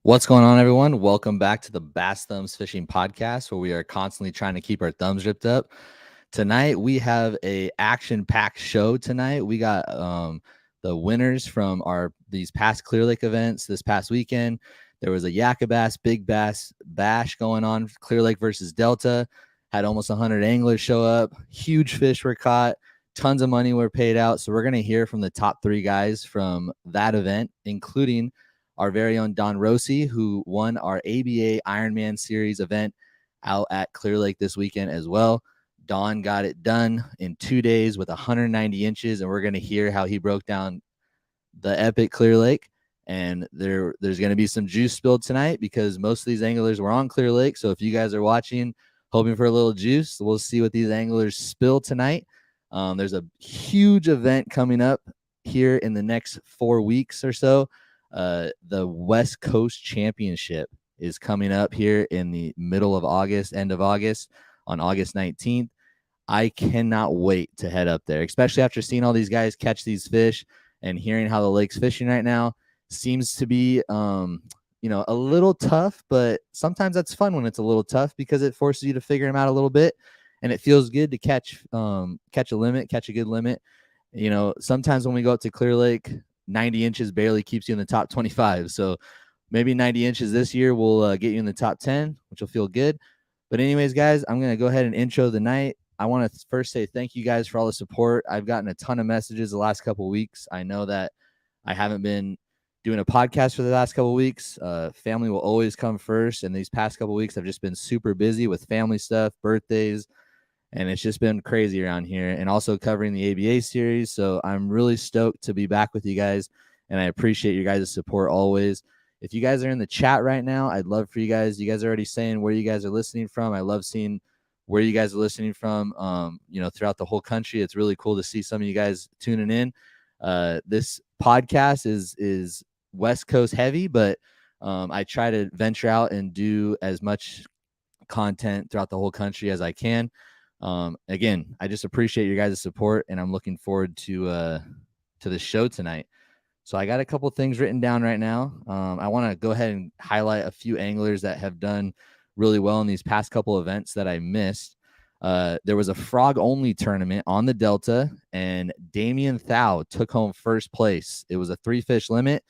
What's going on, everyone? Welcome back to the Bass Thumbs Fishing Podcast, where we are constantly trying to keep our thumbs ripped up. Tonight, we have a action-packed show. Tonight, we got the winners from these past Clear Lake events this past weekend. There was a Yakka Bass, Big Bass Bash going on, Clear Lake versus Delta. Had almost 100 anglers show up. Huge fish were caught. Tons of money were paid out. So we're going to hear from the top three guys from that event, including our very own Don Rocci, who won our ABA Ironman Series event out at Clear Lake this weekend as well. Don got it done in 2 days with 190 inches, and we're going to hear how he broke down the epic Clear Lake. And there's going to be some juice spilled tonight because most of these anglers were on Clear Lake. So if you guys are watching, hoping for a little juice, we'll see what these anglers spill tonight. There's a huge event coming up here in the next 4 weeks or so. The West Coast Championship is coming up here in the middle of August, end of August, on August 19th. I cannot wait to head up there, especially after seeing all these guys catch these fish and hearing how the lake's fishing right now. Seems to be, a little tough, but sometimes that's fun when it's a little tough because it forces you to figure them out a little bit, and it feels good to catch a limit, catch a good limit. You know, sometimes when we go up to Clear Lake, 90 inches barely keeps you in the top 25. So maybe 90 inches this year will get you in the top 10, which will feel good. But anyways, guys, I'm going to go ahead and intro the night. I want to first say thank you guys for all the support. I've gotten a ton of messages the last couple of weeks. I know that I haven't been doing a podcast for the last couple of weeks. Family will always come first. And these past couple of weeks, I've just been super busy with family stuff, birthdays, and it's just been crazy around here, and also covering the ABA series. So I'm really stoked to be back with you guys, and I appreciate your guys' support always. If you guys are in the chat right now, I'd love for you guys. You guys are already saying where you guys are listening from. I love seeing where you guys are listening from, throughout the whole country. It's really cool to see some of you guys tuning in. This podcast is West Coast heavy, but I try to venture out and do as much content throughout the whole country as I can. Again, I just appreciate your guys' support, and I'm looking forward to the show tonight. So I got a couple things written down right now. I want to go ahead and highlight a few anglers that have done really well in these past couple events that I missed. There was a frog only tournament on the Delta, and Damian Thau took home first place. It was a 3-fish limit.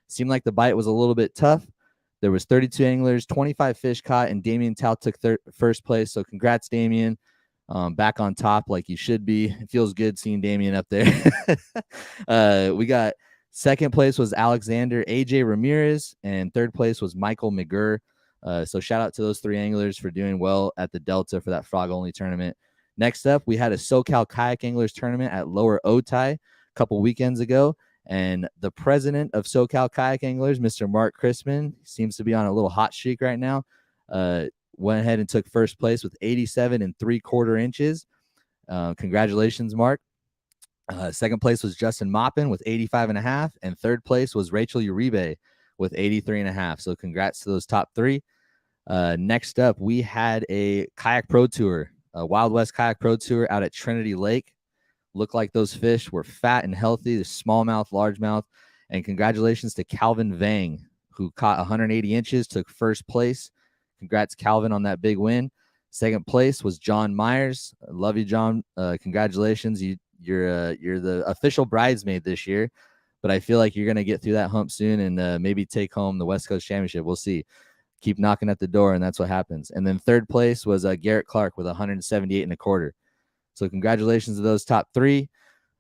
Seemed like the bite was a little bit tough. There was 32 anglers, 25 fish caught, and Damian Thau took first place. So congrats, Damian. Back on top like you should be. It feels good seeing Damien up there. We got second place was Alexander AJ Ramirez, and third place was Michael McGurr. So shout out to those three anglers for doing well at the Delta for that frog only tournament. Next up, we had a SoCal Kayak Anglers tournament at Lower Otay a couple weekends ago, and the president of SoCal Kayak Anglers, Mr. Mark Crispin, seems to be on a little hot streak right now. Went ahead and took first place with 87 3/4 inches. Congratulations, Mark. Second place was Justin Moppin with 85.5, and third place was Rachel Uribe with 83.5. So congrats to those top three. Next up, we had a Kayak Pro Tour, a Wild West Kayak Pro Tour out at Trinity Lake. Looked like those fish were fat and healthy, the smallmouth, largemouth. And congratulations to Calvin Vang, who caught 180 inches, took first place. Congrats, Calvin, on that big win. Second place was John Myers. I love you, John. Congratulations. You're the official bridesmaid this year, but I feel like you're going to get through that hump soon and maybe take home the West Coast Championship. We'll see. Keep knocking at the door, and that's what happens. And then third place was Garrett Clark with 178 1/4. So congratulations to those top three.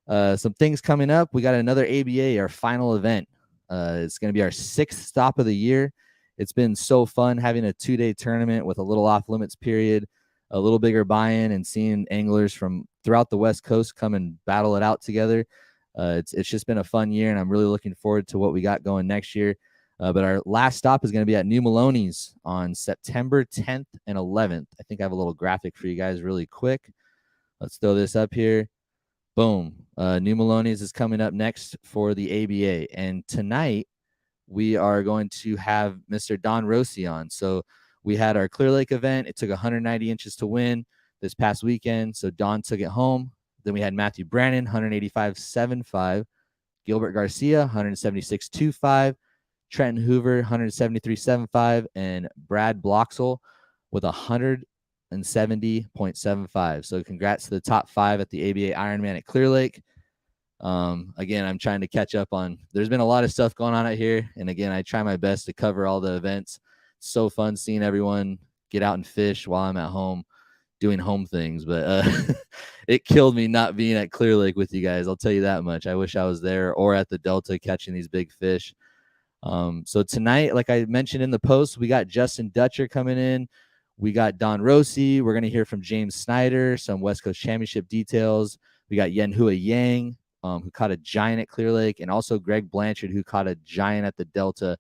Some things coming up. We got another ABA, our final event. It's going to be our 6th stop of the year. It's been so fun having a 2-day tournament with a little off limits period, a little bigger buy-in, and seeing anglers from throughout the West Coast come and battle it out together. It's just been a fun year, and I'm really looking forward to what we got going next year. But our last stop is going to be at New Maloney's on September 10th and 11th. I think I have a little graphic for you guys really quick. Let's throw this up here. Boom. New Maloney's is coming up next for the ABA. And tonight, we are going to have Mr. Don Rocci on. So we had our Clear Lake event. It took 190 inches to win this past weekend. So Don took it home. Then we had Matthew Brannon, 185.75. Gilbert Garcia, 176.25. Trenton Hoover, 173.75, and Brad Bloxel with 170.75. So congrats to the top 5 at the ABA Ironman at Clear Lake. Again, I'm trying to catch up on, there's been a lot of stuff going on out here. And again, I try my best to cover all the events. It's so fun seeing everyone get out and fish while I'm at home doing home things, but it killed me not being at Clear Lake with you guys. I'll tell you that much. I wish I was there or at the Delta catching these big fish. So tonight, like I mentioned in the post, we got Justin Dutcher coming in. We got Don Rocci. We're going to hear from James Snyder, some West Coast Championship details. We got Yenhoua Yang, who caught a giant at Clear Lake, and also Greg Blanchard, who caught a giant at the Delta.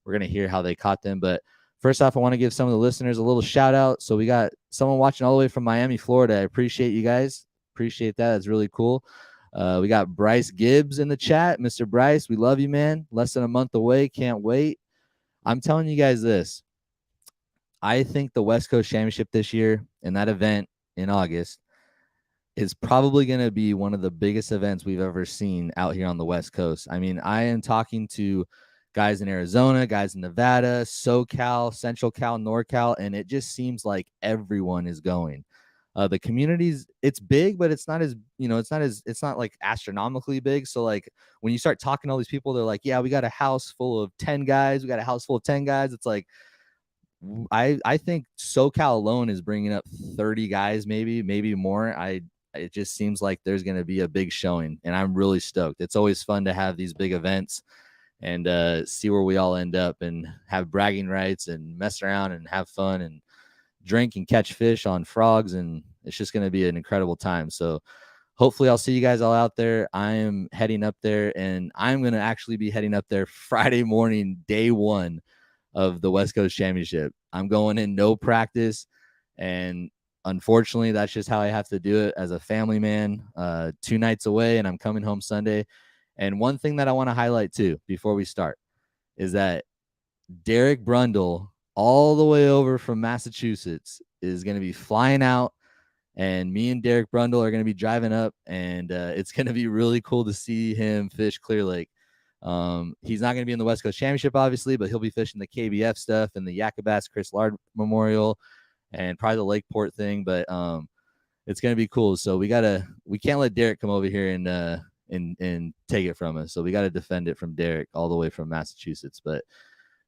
We're going to hear how they caught them. But first off, I want to give some of the listeners a little shout out. So we got someone watching all the way from Miami, Florida. I appreciate you guys. Appreciate that. That's really cool. We got Bryce Gibbs in the chat. Mr. Bryce, we love you, man. Less than a month away. Can't wait. I'm telling you guys this. I think the West Coast Championship this year and that event in August is probably going to be one of the biggest events we've ever seen out here on the West Coast. I mean, I am talking to guys in Arizona, guys in Nevada, SoCal, Central Cal, NorCal, and it just seems like everyone is going. The communities, it's big, but it's not as, it's not like astronomically big. So like when you start talking to all these people, they're like, yeah, we got a house full of 10 guys. We got a house full of 10 guys. It's like, I think SoCal alone is bringing up 30 guys, maybe more. It just seems like there's going to be a big showing, and I'm really stoked. It's always fun to have these big events and see where we all end up and have bragging rights and mess around and have fun and drink and catch fish on frogs. And it's just going to be an incredible time. So hopefully I'll see you guys all out there. I am heading up there, and I'm going to actually be heading up there Friday morning, day 1 of the West Coast Championship. I'm going in no practice, and unfortunately that's just how I have to do it as a family man. 2 nights away, and I'm coming home Sunday. And one thing that I want to highlight too before we start is that Derek Brundle, all the way over from Massachusetts, is going to be flying out, and me and Derek Brundle are going to be driving up, and it's going to be really cool to see him fish Clear Lake. He's not going to be in the West Coast Championship, obviously, but he'll be fishing the KBF stuff and the Yakabas Chris Lard Memorial and probably the Lakeport thing. But it's going to be cool. So we can't let Derek come over here and take it from us. So we got to defend it from Derek all the way from Massachusetts. But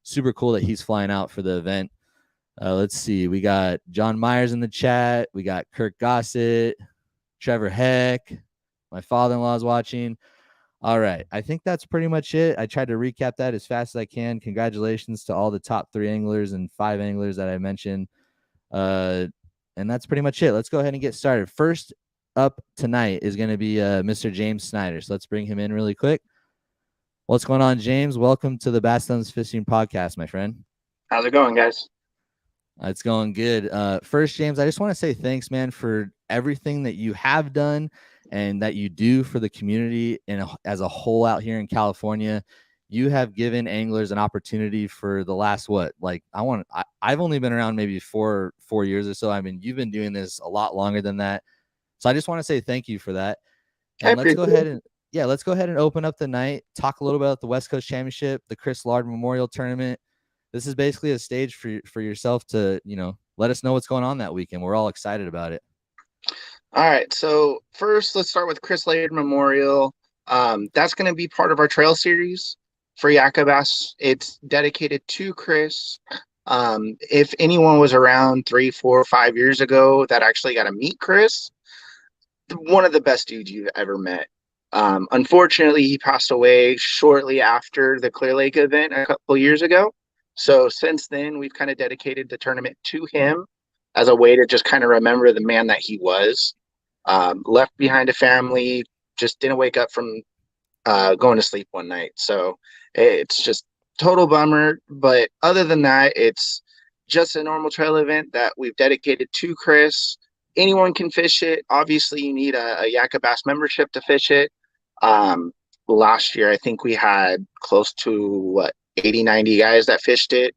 super cool that he's flying out for the event. Let's see. We got John Myers in the chat. We got Kirk Gossett, Trevor Heck. My father-in-law is watching. All right. I think that's pretty much it. I tried to recap that as fast as I can. Congratulations to all the top 3 anglers and 5 anglers that I mentioned. And that's pretty much it. Let's go ahead and get started. First up tonight is going to be Mr. James Snyder. So let's bring him in really quick. What's going on, James? Welcome to the Bass Thumbs Fishing Podcast, my friend. How's it going, guys? It's going good. First, James, I just want to say thanks, man, for everything that you have done and that you do for the community and as a whole out here in California. You have given anglers an opportunity for the last I've only been around maybe four years or so. I mean, you've been doing this a lot longer than that. So I just want to say thank you for that. And let's go ahead and open up the night, talk a little bit about the West Coast Championship, the Chris Lard Memorial Tournament. This is basically a stage for yourself to, let us know what's going on that weekend. We're all excited about it. All right. So first, let's start with Chris Lard Memorial. That's going to be part of our trail series for Yakabas. It's dedicated to Chris. If anyone was around 3, 4, 5 years ago that actually got to meet Chris, one of the best dudes you've ever met. Unfortunately, he passed away shortly after the Clear Lake event a couple years ago. So since then, we've kind of dedicated the tournament to him as a way to just kind of remember the man that he was. Left behind a family, just didn't wake up from going to sleep one night. So it's just total bummer. But other than that, it's just a normal trail event that we've dedicated to Chris. Anyone can fish it. Obviously, you need a Yakabas membership to fish it. Last year, I think we had close to 80, 90 guys that fished it.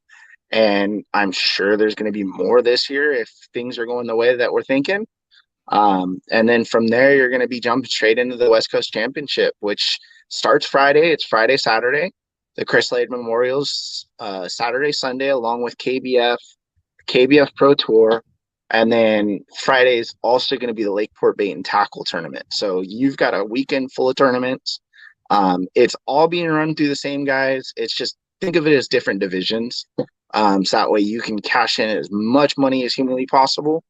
And I'm sure there's going to be more this year if things are going the way that we're thinking. And then from there, you're going to be jumping straight into the West Coast Championship, which starts Friday. It's Friday, Saturday. the Chris Lade Memorials Saturday, Sunday, along with KBF Pro Tour. And then Friday is also going to be the Lakeport Bait and Tackle tournament. So you've got a weekend full of tournaments. It's all being run through the same guys. It's just think of it as different divisions. So that way you can cash in as much money as humanly possible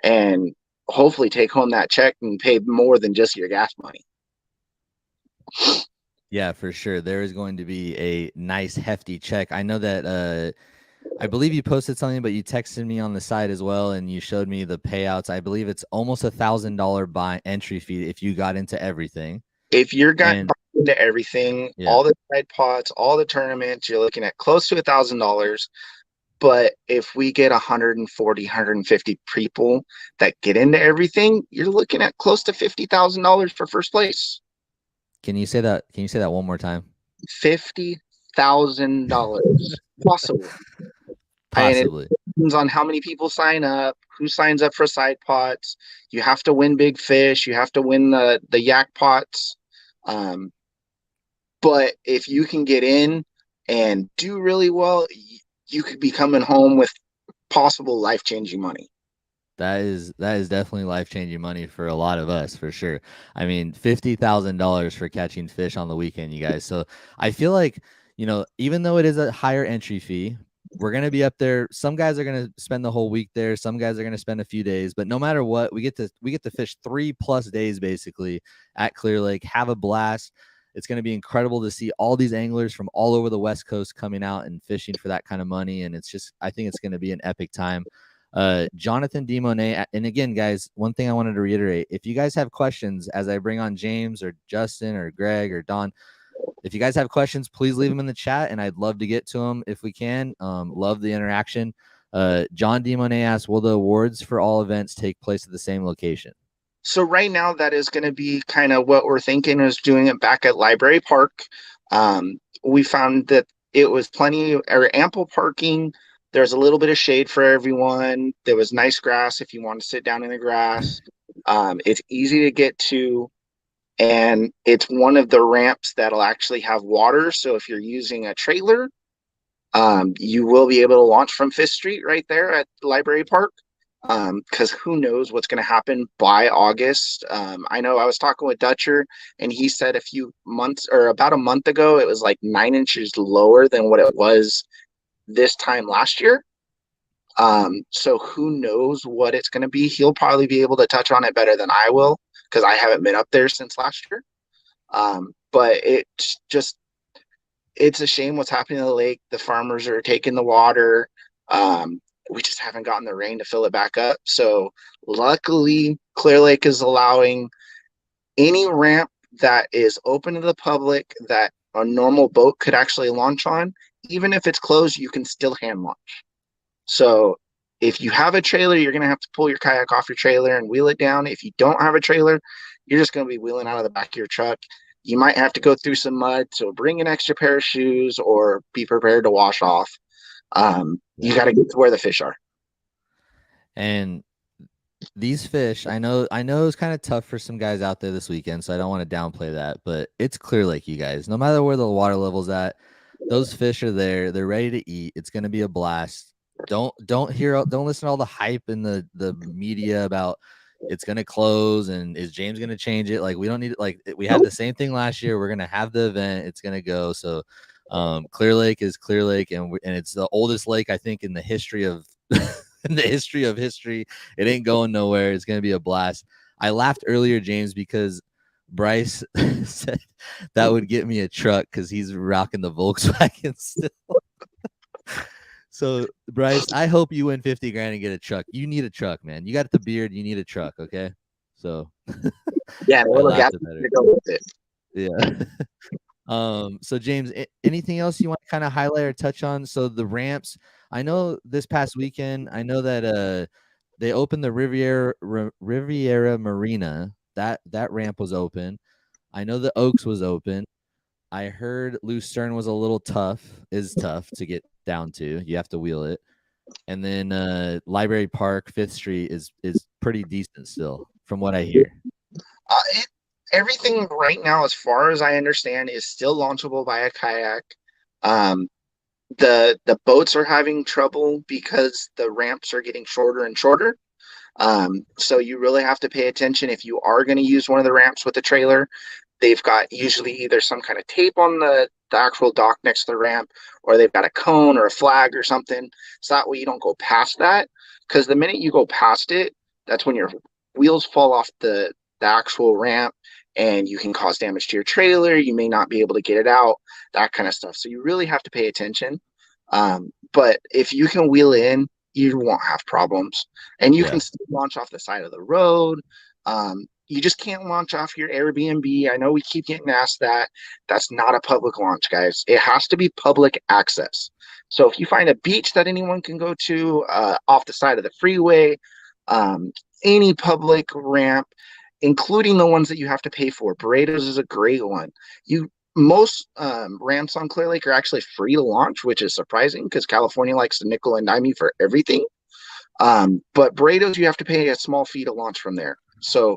and hopefully take home that check and pay more than just your gas money. Yeah, for sure. There is going to be a nice hefty check. I know that I believe you posted something, but you texted me on the side as well, and you showed me the payouts. I believe it's almost $1,000 buy entry fee if you got into everything. If you're got into everything, all the side pots, all the tournaments, you're looking at close to $1,000. But if we get 140, 150 people that get into everything, you're looking at close to $50,000 for first place. Can you say that? Can you say that one more time? $50,000 possible. Possibly. And it depends on how many people sign up, who signs up for side pots. You have to win big fish. You have to win the yak pots. But if you can get in and do really well, you could be coming home with possible life-changing money. That is definitely life-changing money for a lot of us, for sure. I mean, $50,000 for catching fish on the weekend, you guys. So I feel like, you know, even though it is a higher entry fee, we're going to be up there. Some guys are going to spend the whole week there. Some guys are going to spend a few days, but no matter what, we get to fish 3+ days basically at Clear Lake, have a blast. It's going to be incredible to see all these anglers from all over the West Coast coming out and fishing for that kind of money. And it's just, I think it's going to be an epic time. Jonathan DeMonet, and again, guys, one thing I wanted to reiterate, if you guys have questions as I bring on James or Justin or Greg or Don, if you guys have questions, please leave them in the chat, and I'd love to get to them if we can. Love the interaction. John DeMonet asks, will the awards for all events take place at the same location? So right now, that is going to be kind of what we're thinking, is doing it back at Library Park. We found that it was ample parking. There's a little bit of shade for everyone. There was nice grass if you want to sit down in the grass. It's easy to get to, and it's one of the ramps that'll actually have water. So if you're using a trailer, you will be able to launch from 5th Street right there at Library Park. Because who knows what's going to happen by August. I know I was talking with Dutcher, and he said a few months or about a month ago, it was like 9 inches lower than what it was this time last year. So who knows what it's going to be. He'll probably be able to touch on it better than I will, because I haven't been up there since last year. But it's a shame what's happening to the lake. The farmers are taking the water. We just haven't gotten the rain to fill it back up. So luckily, Clear Lake is allowing any ramp that is open to the public that a normal boat could actually launch on. Even if it's closed, you can still hand launch. So if you have a trailer, you're going to have to pull your kayak off your trailer and wheel it down. If you don't have a trailer, you're just going to be wheeling out of the back of your truck. You might have to go through some mud, so bring an extra pair of shoes or be prepared to wash off. You got to get to where the fish are. And these fish, I know it's kind of tough for some guys out there this weekend, so I don't want to downplay that, but it's Clear Lake, you guys. No matter where the water level's at, those fish are there. They're ready to eat. It's going to be a blast. Don't listen to all the hype in the media about it's going to close and is James going to change it. Like, we don't need it. Like, we had the same thing last year. We're going to have the event. It's going to go. So Clear Lake is Clear Lake, and it's the oldest lake, I think, in the history of in the history of history. It ain't going nowhere. It's going to be a blast. I laughed earlier, James, because Bryce said that would get me a truck because he's rocking the Volkswagen still. So, Bryce, I hope you win 50 grand and get a truck. You need a truck, man. You got the beard. You need a truck, okay? So, yeah, we'll go with it. Yeah. So, James, anything else you want to kind of highlight or touch on? So, the ramps, I know this past weekend, I know that they opened the Riviera Marina. That ramp was open. I know the Oaks was open. I heard Lucerne was a little is tough to get down to. You have to wheel it. And then Library Park, 5th Street is pretty decent still, from what I hear. Everything right now, as far as I understand, is still launchable by a kayak. Um, the boats are having trouble because the ramps are getting shorter and shorter. So you really have to pay attention if you are going to use one of the ramps with a trailer. They've got usually either some kind of tape on the actual dock next to the ramp, or they've got a cone or a flag or something. So that way you don't go past that. Because the minute you go past it, that's when your wheels fall off the actual ramp and you can cause damage to your trailer. You may not be able to get it out, that kind of stuff. So you really have to pay attention. But if you can wheel in, you won't have problems. And you can Yeah. still launch off the side of the road. You just can't launch off your Airbnb. I know we keep getting asked that. That's not a public launch, guys. It has to be public access. So if you find a beach that anyone can go to, off the side of the freeway, um, any public ramp, including the ones that you have to pay for. Burritos is a great one. You Most ramps on Clear Lake are actually free to launch, which is surprising because California likes to nickel and dime you for everything. But Burritos, you have to pay a small fee to launch from there. So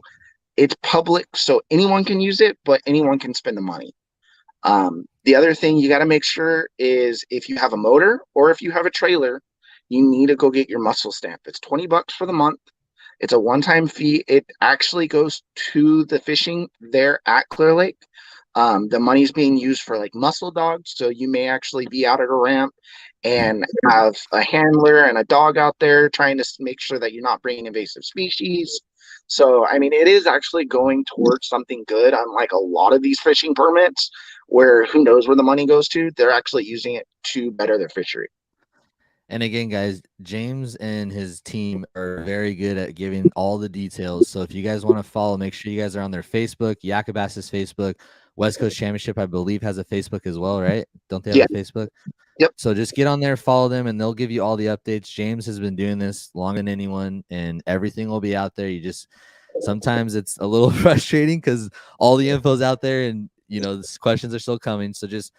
it's public, so anyone can use it, but anyone can spend the money. The other thing you got to make sure is if you have a motor or if you have a trailer, you need to go get your muscle stamp. It's $20 for the month. It's a one-time fee. It actually goes to the fishing there at Clear Lake. The money's being used for like muscle dogs, so you may actually be out at a ramp and have a handler and a dog out there trying to make sure that you're not bringing invasive species. So, I mean, it is actually going towards something good, unlike a lot of these fishing permits where who knows where the money goes to. They're actually using it to better their fishery. And again, guys, James and his team are very good at giving all the details. So if you guys want to follow, make sure you guys are on their Facebook, Yakabass's Facebook. West Coast Championship, I believe, has a Facebook as well, right? Don't they have Yeah. a Facebook? Yep. So just get on there, follow them, and they'll give you all the updates. James has been doing this longer than anyone, and everything will be out there. You just sometimes it's a little frustrating because all the info's out there, and questions are still coming. So just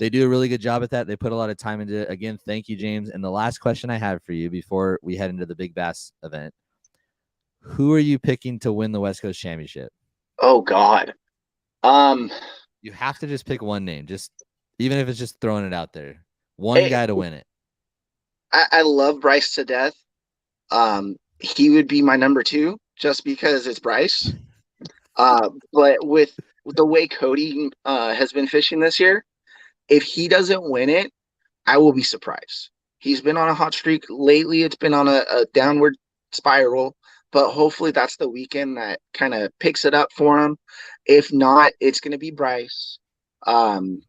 they do a really good job at that. They put a lot of time into it. Again, thank you, James. And the last question I have for you before we head into the Big Bass event: who are you picking to win the West Coast Championship? Oh God. You have to just pick one name, just even if it's just throwing it out there. One Hey, guy to win it. I love Bryce to death. He would be my number two just because it's Bryce. But with the way Cody has been fishing this year, if he doesn't win it, I will be surprised. He's been on a hot streak lately. It's been on a downward spiral, but hopefully that's the weekend that kind of picks it up for him. If not, it's going to be Bryce. Um,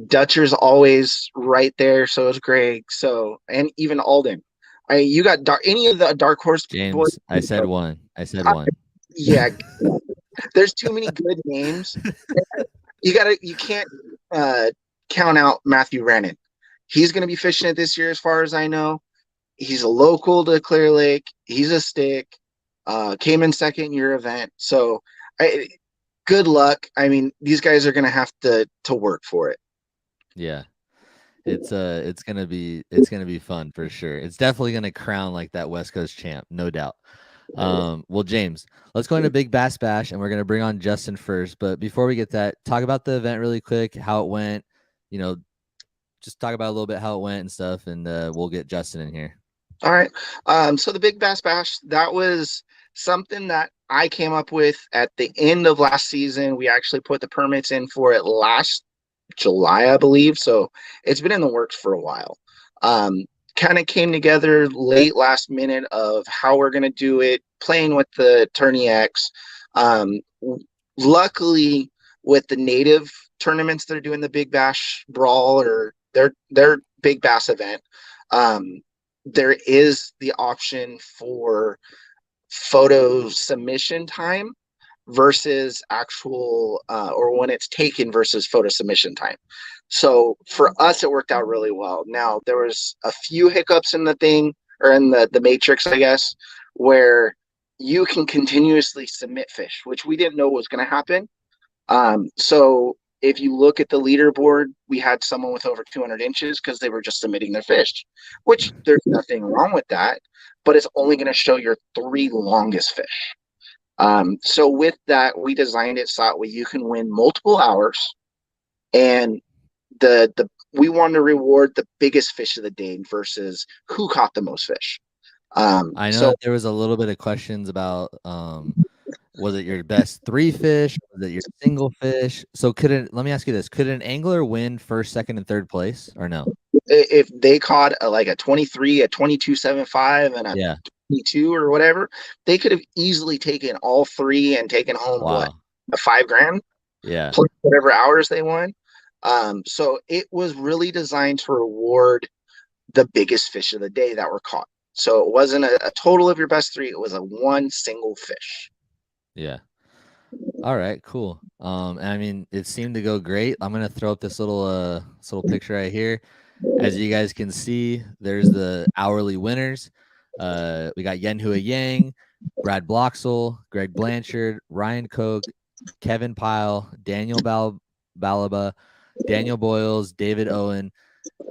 Dutcher's always right there. So is Greg. So, and even Alden. You got any of the dark horse boys? James, I said one. I said Uh, one. yeah, there's too many good names. You can't uh, count out Matthew Rennan. He's going to be fishing it this year, as far as I know. He's a local to Clear Lake. He's a stick. Came in second year event. So, good luck. I mean, these guys are going to have to work for it. Yeah. It's gonna be fun for sure. It's definitely gonna crown like that West Coast champ, no doubt. Well, James, let's go into Big Bass Bash, and we're gonna bring on Justin first. But before we get that, talk about the event really quick, how it went. Just talk about a little bit how it went and stuff, and we'll get Justin in here. All right. So the Big Bass Bash, that was something that I came up with at the end of last season. We actually put the permits in for it last July, I believe. So it's been in the works for a while. Kind of came together late last minute of how we're going to do it, playing with the Tourney X. Um, Luckily, with the native tournaments that are doing the Big Bash Brawl or their Big Bass event, there is the option for photo submission time versus actual or when it's taken versus photo submission time. So for us, it worked out really well. Now there was a few hiccups in the thing or in the matrix, I guess, where you can continuously submit fish, which we didn't know was going to happen. So if you look at the leaderboard, we had someone with over 200 inches because they were just submitting their fish, which there's nothing wrong with that, but it's only going to show your three longest fish. So with that, we designed it so that way you can win multiple hours, and we want to reward the biggest fish of the day versus who caught the most fish. I know So that there was a little bit of questions about was it your best 3 fish? Was it your single fish? So let me ask you this, could an angler win first, second, and third place or no? if they caught like a 23, a 22.75, and a Yeah. 22 or whatever, they could have easily taken all three and taken home what, Wow. a 5 grand Yeah. plus whatever hours they won. So it was really designed to reward the biggest fish of the day that were caught. So it wasn't a total of your best three; it was a one single fish. Yeah. All right, cool. I mean, it seemed to go great. I'm gonna throw up this little picture right here. As you guys can see, there's the hourly winners. We got Yenhoua Yang, Brad Bloxel, Greg Blanchard, Ryan Koch, Kevin Pyle, Balaba, Daniel Boyles, David Owen,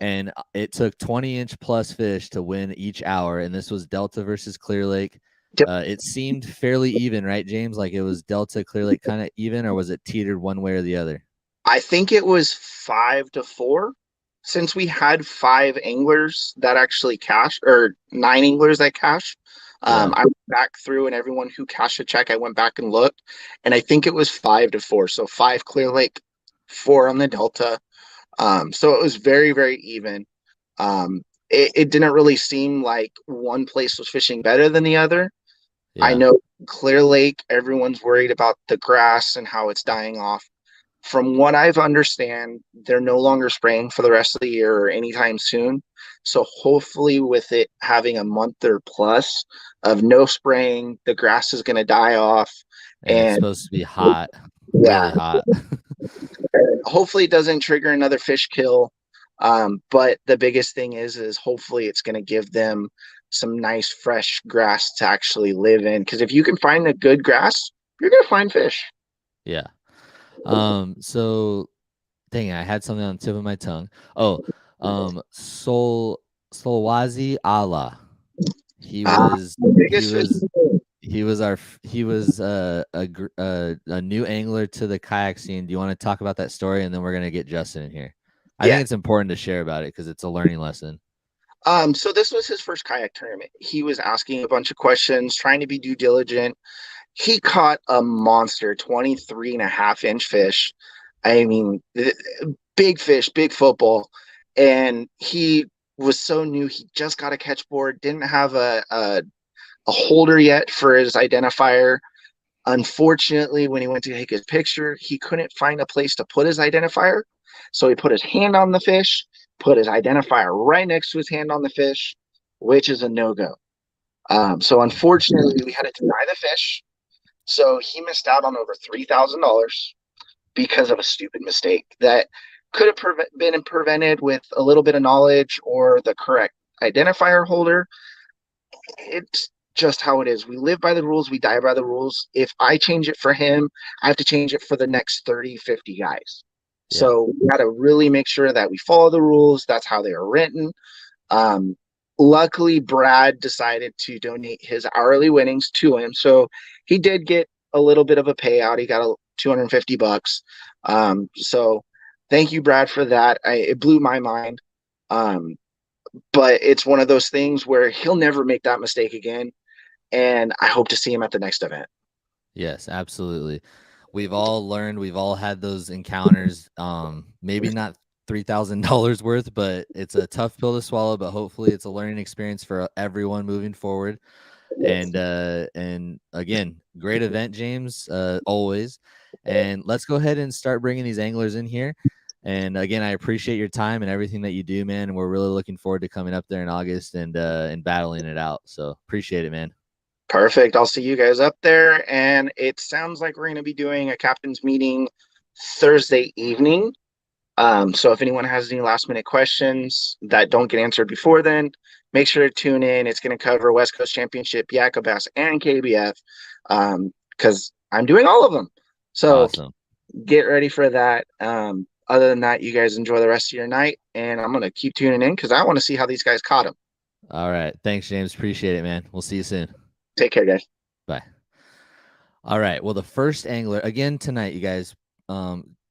and it took 20-inch plus fish to win each hour. And this was Delta versus Clear Lake. It seemed fairly even, right, James? Like it was Delta, Clear Lake kind of even, or was it teetered one way or the other? I think it was 5-4. Since we had 5 anglers that actually cashed, or 9 anglers that cashed, Yeah. I went back through and everyone who cashed a check, I went back and looked, and I think it was 5-4. So 5 Clear Lake, 4 on the Delta. So it was very, very even. It didn't really seem like one place was fishing better than the other. I Yeah. know Clear Lake, everyone's worried about the grass and how it's dying off. From what I've understand, they're no longer spraying for the rest of the year or anytime soon. So hopefully, with it having a month or plus of no spraying, the grass is going to die off, And it's and supposed to be hot, really yeah, hot. hopefully it doesn't trigger another fish kill. But the biggest thing is hopefully it's going to give them some nice fresh grass to actually live in. Because if you can find a good grass, you're going to find fish. Yeah. So dang it, I had something on the tip of my tongue. Oh, Solwazi Allah. He was The he biggest fish. was he was a new angler to the kayak scene. Do you want to talk about that story, and then we're gonna get Justin in here? I think Yeah. it's important to share about it because it's a learning lesson. So this was his first kayak tournament. He was asking a bunch of questions, trying to be due diligent. He caught a monster 23.5-inch fish. I mean, big fish, big football. And he was so new. He just got a catch board, didn't have a holder yet for his identifier. Unfortunately, when he went to take his picture, he couldn't find a place to put his identifier. So he put his hand on the fish, put his identifier right next to his hand on the fish, which is a no-go. So unfortunately, we had to deny the fish. So he missed out on over $3,000 because of a stupid mistake that could have been prevented with a little bit of knowledge or the correct identifier holder. It's just how it is. We live by the rules, we die by the rules. If I change it for him, I have to change it for the next 30, 50 guys. Yeah, So we got to really make sure that we follow the rules. That's how they are written. Um, Luckily, Brad decided to donate his hourly winnings to him. So he did get a little bit of a payout. He got a $250. So thank you, Brad, for that. It blew my mind. Um, but it's one of those things where he'll never make that mistake again. And I hope to see him at the next event. yes, absolutely. We've all learned, we've all had those encounters. Maybe not $3,000 worth, but it's a tough pill to swallow. But hopefully, it's a learning experience for everyone moving forward. And again, great event, James, always. And let's go ahead and start bringing these anglers in here. And again, I appreciate your time and everything that you do, man. And we're really looking forward to coming up there in August and battling it out. So appreciate it, man. Perfect. I'll see you guys up there. And it sounds like we're going to be doing a captain's meeting Thursday evening. So if anyone has any last minute questions that don't get answered before then, make sure to tune in. It's going to cover West Coast Championship, Yakka Bass, and KBF because I'm doing all of them. So Awesome. get ready for that. Other than that, you guys enjoy the rest of your night, and I'm going to keep tuning in because I want to see how these guys caught them. All right. Thanks, James. Appreciate it, man. We'll see you soon. Take care, guys. Bye. All right. Well, the first angler again tonight, you guys.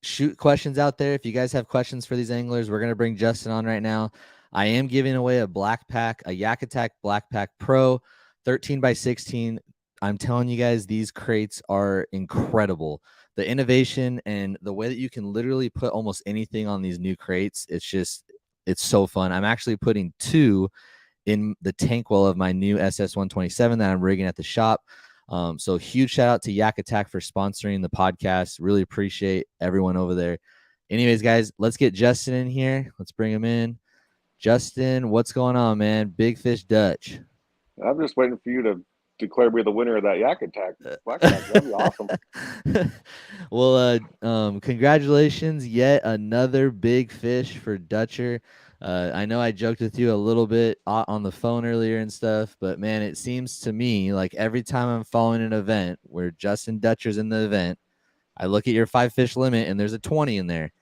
shoot questions out there. If you guys have questions for these anglers, we're gonna bring Justin on right now. I am giving away a black pack, a Yak Attack Black Pack Pro, 13 by 16. I'm telling you guys, these crates are incredible. The innovation and the way that you can literally put almost anything on these new crates, it's so fun. I'm actually putting 2 in the tank well of my new SS127 that I'm rigging at the shop. So huge shout out to Yak Attack for sponsoring the podcast. Really appreciate everyone over there. Anyways, guys, let's get Justin in here. Let's bring him in. Justin, what's going on, man? Big Fish Dutch. I'm just waiting for you to declare me the winner of that Yak Attack Black Pack. That'd be awesome. Well, congratulations. Yet another big fish for Dutcher. I know I joked with you a little bit on the phone earlier and stuff, but man, it seems to me like every time I'm following an event where Justin Dutcher's in the event, I look at your 5 fish limit and there's a 20 in there.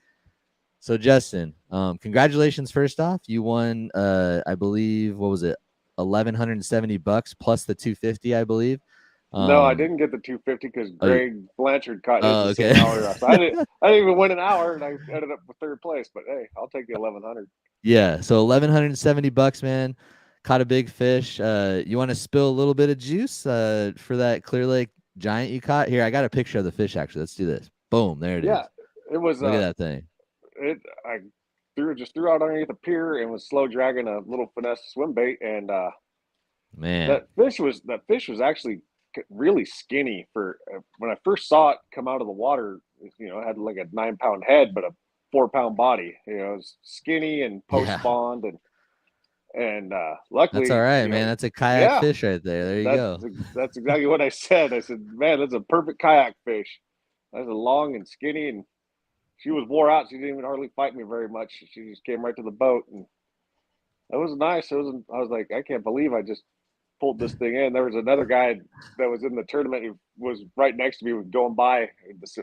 So Justin, congratulations first off. You won I believe, what was it? $1,170 plus the 250, I believe. No, I didn't get the 250 because Greg Blanchard caught his the okay. same hour. So I didn't even win an hour, and I ended up with 3rd place. But hey, I'll take the 1,100. Yeah, so $1,170, man. Caught a big fish. You want to spill a little bit of juice for that Clear Lake giant you caught? Here, I got a picture of the fish actually. Let's do this. Boom, there it is. Yeah, it was. Look at that thing. I threw out underneath the pier and was slow dragging a little finesse swim bait, and man, that fish was actually really skinny for when I first saw it come out of the water. You know, it had like a 9-pound head, but a 4-pound body. You know, it was skinny and post spawned, and luckily that's all right, man. That's a kayak fish right there. There you go. That's exactly what I said. I said, man, that's a perfect kayak fish. That's a long and skinny, and she was wore out. She didn't even hardly fight me very much. She just came right to the boat, and it was nice. I was like, I can't believe I just pulled this thing in. There was another guy that was in the tournament who was right next to me, going by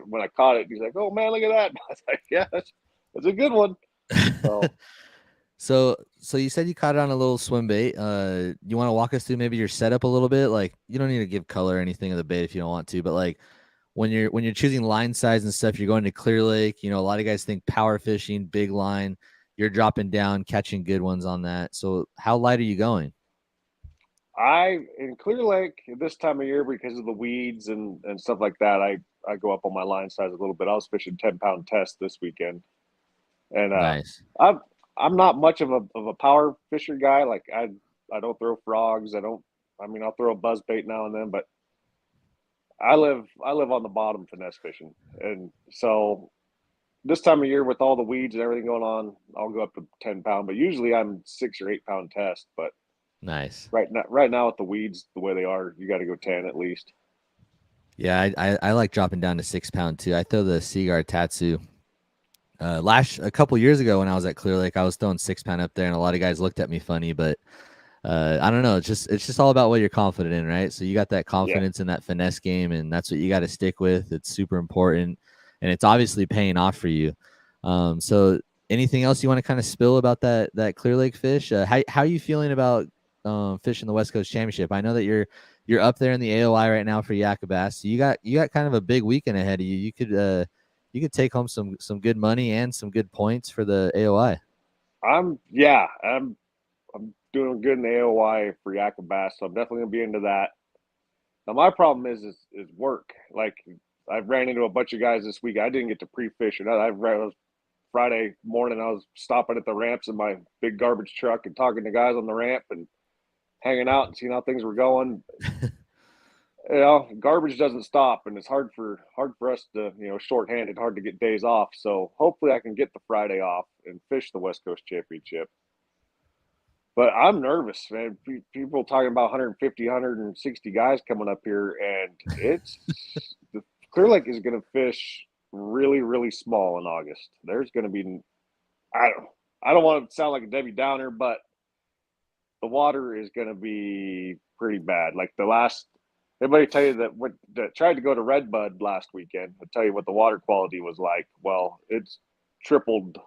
when I caught it. He's like, "Oh man, look at that!" I was like, "Yeah, that's a good one." So you said you caught it on a little swim bait. You want to walk us through maybe your setup a little bit? Like, you don't need to give color or anything of the bait if you don't want to, but like when you're choosing line size and stuff, you're going to Clear Lake. You know, a lot of guys think power fishing, big line. You're dropping down, catching good ones on that. So how light are you going? In Clear Lake this time of year, because of the weeds and stuff like that, I go up on my line size a little bit. I was fishing 10-pound test this weekend, and nice. I'm not much of a power fisher guy. Like I don't throw frogs. I'll throw a buzz bait now and then, but I live on the bottom finesse fishing, and so this time of year with all the weeds and everything going on, I'll go up to 10-pound. But usually I'm 6 or 8-pound test. But nice. Right now with the weeds the way they are, you got to go 10 at least. Yeah, I like dropping down to 6-pound too. I throw the Seaguar Tatsu. A couple years ago when I was at Clear Lake, I was throwing 6-pound up there, and a lot of guys looked at me funny. But I don't know. It's just all about what you're confident in, right? So you got that confidence in that finesse game, and that's what you got to stick with. It's super important, and it's obviously paying off for you. So anything else you want to kind of spill about that Clear Lake fish? How are you feeling about fishing the West Coast Championship? I know that you're up there in the AOI right now for Yakka Bass. So you got kind of a big weekend ahead of you. You could take home some good money and some good points for the AOI. I'm doing good in the AOI for Yakka Bass, so I'm definitely gonna be into that. Now my problem is work. Like I've ran into a bunch of guys this week. I didn't get to pre-fish, and I was Friday morning. I was stopping at the ramps in my big garbage truck and talking to guys on the ramp and hanging out and seeing how things were going. You know, garbage doesn't stop, and it's hard for us to, you know, shorthanded, hard to get days off. So hopefully I can get the Friday off and fish the West Coast Championship. But I'm nervous, man. People talking about 150, 160 guys coming up here, and it's the Clear Lake is going to fish really, really small in August. There's going to be, I don't want to sound like a Debbie Downer, but the water is going to be pretty bad. Like everybody tell you that tried to go to Redbud last weekend. I'll tell you what the water quality was like. Well, it's tripled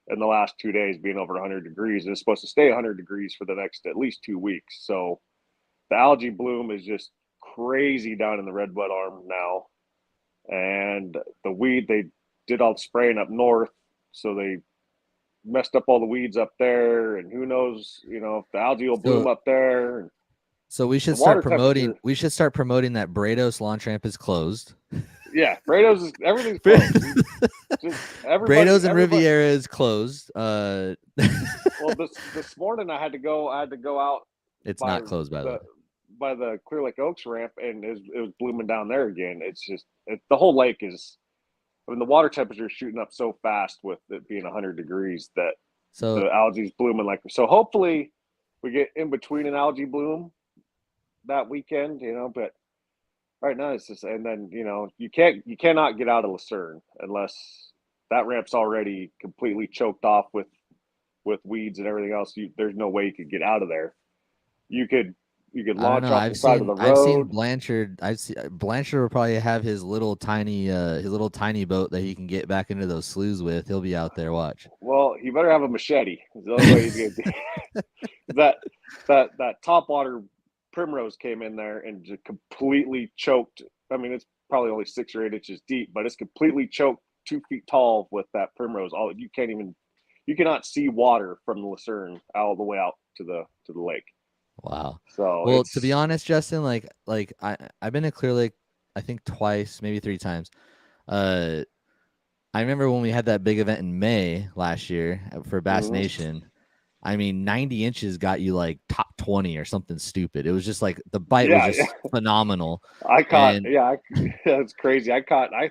in the last 2 days, being over 100 degrees. It's supposed to stay 100 degrees for the next at least 2 weeks. So the algae bloom is just crazy down in the Redbud Arm now. And the weed, they did all the spraying up north, so they messed up all the weeds up there, and who knows, if the algae will bloom up there. So we should The water start promoting. temperature- We should start promoting that Brados launch ramp is closed. Yeah, Brados is everything's closed. Brados and Riviera is closed. Well, this morning I had to go out. It's not closed by the Clear Lake Oaks ramp, and it was blooming down there again. It's just the whole lake is. I mean, the water temperature is shooting up so fast with it being 100 degrees that the algae's blooming like. So hopefully we get in between an algae bloom that weekend, but right now it's just, and then you cannot get out of Lucerne unless that ramp's already completely choked off with weeds and everything else. There's no way you could get out of there. You could launch off the side of the road. I've seen Blanchard. Blanchard will probably have his little tiny boat that he can get back into those sloughs with. He'll be out there. Watch. Well, he better have a machete. The only way he's gonna do that topwater Primrose came in there and just completely choked. I mean, it's probably only 6 or 8 inches deep, but it's completely choked 2 feet tall with that Primrose. You cannot see water from the Lucerne all the way out to the lake. Wow. So well, to be honest, Justin, like I've been to Clear Lake, I think twice, maybe 3 times. I remember when we had that big event in May last year for Bass Nation. I mean, 90 inches got you like top 20 or something stupid. It was just like the bite was just phenomenal. That's crazy. I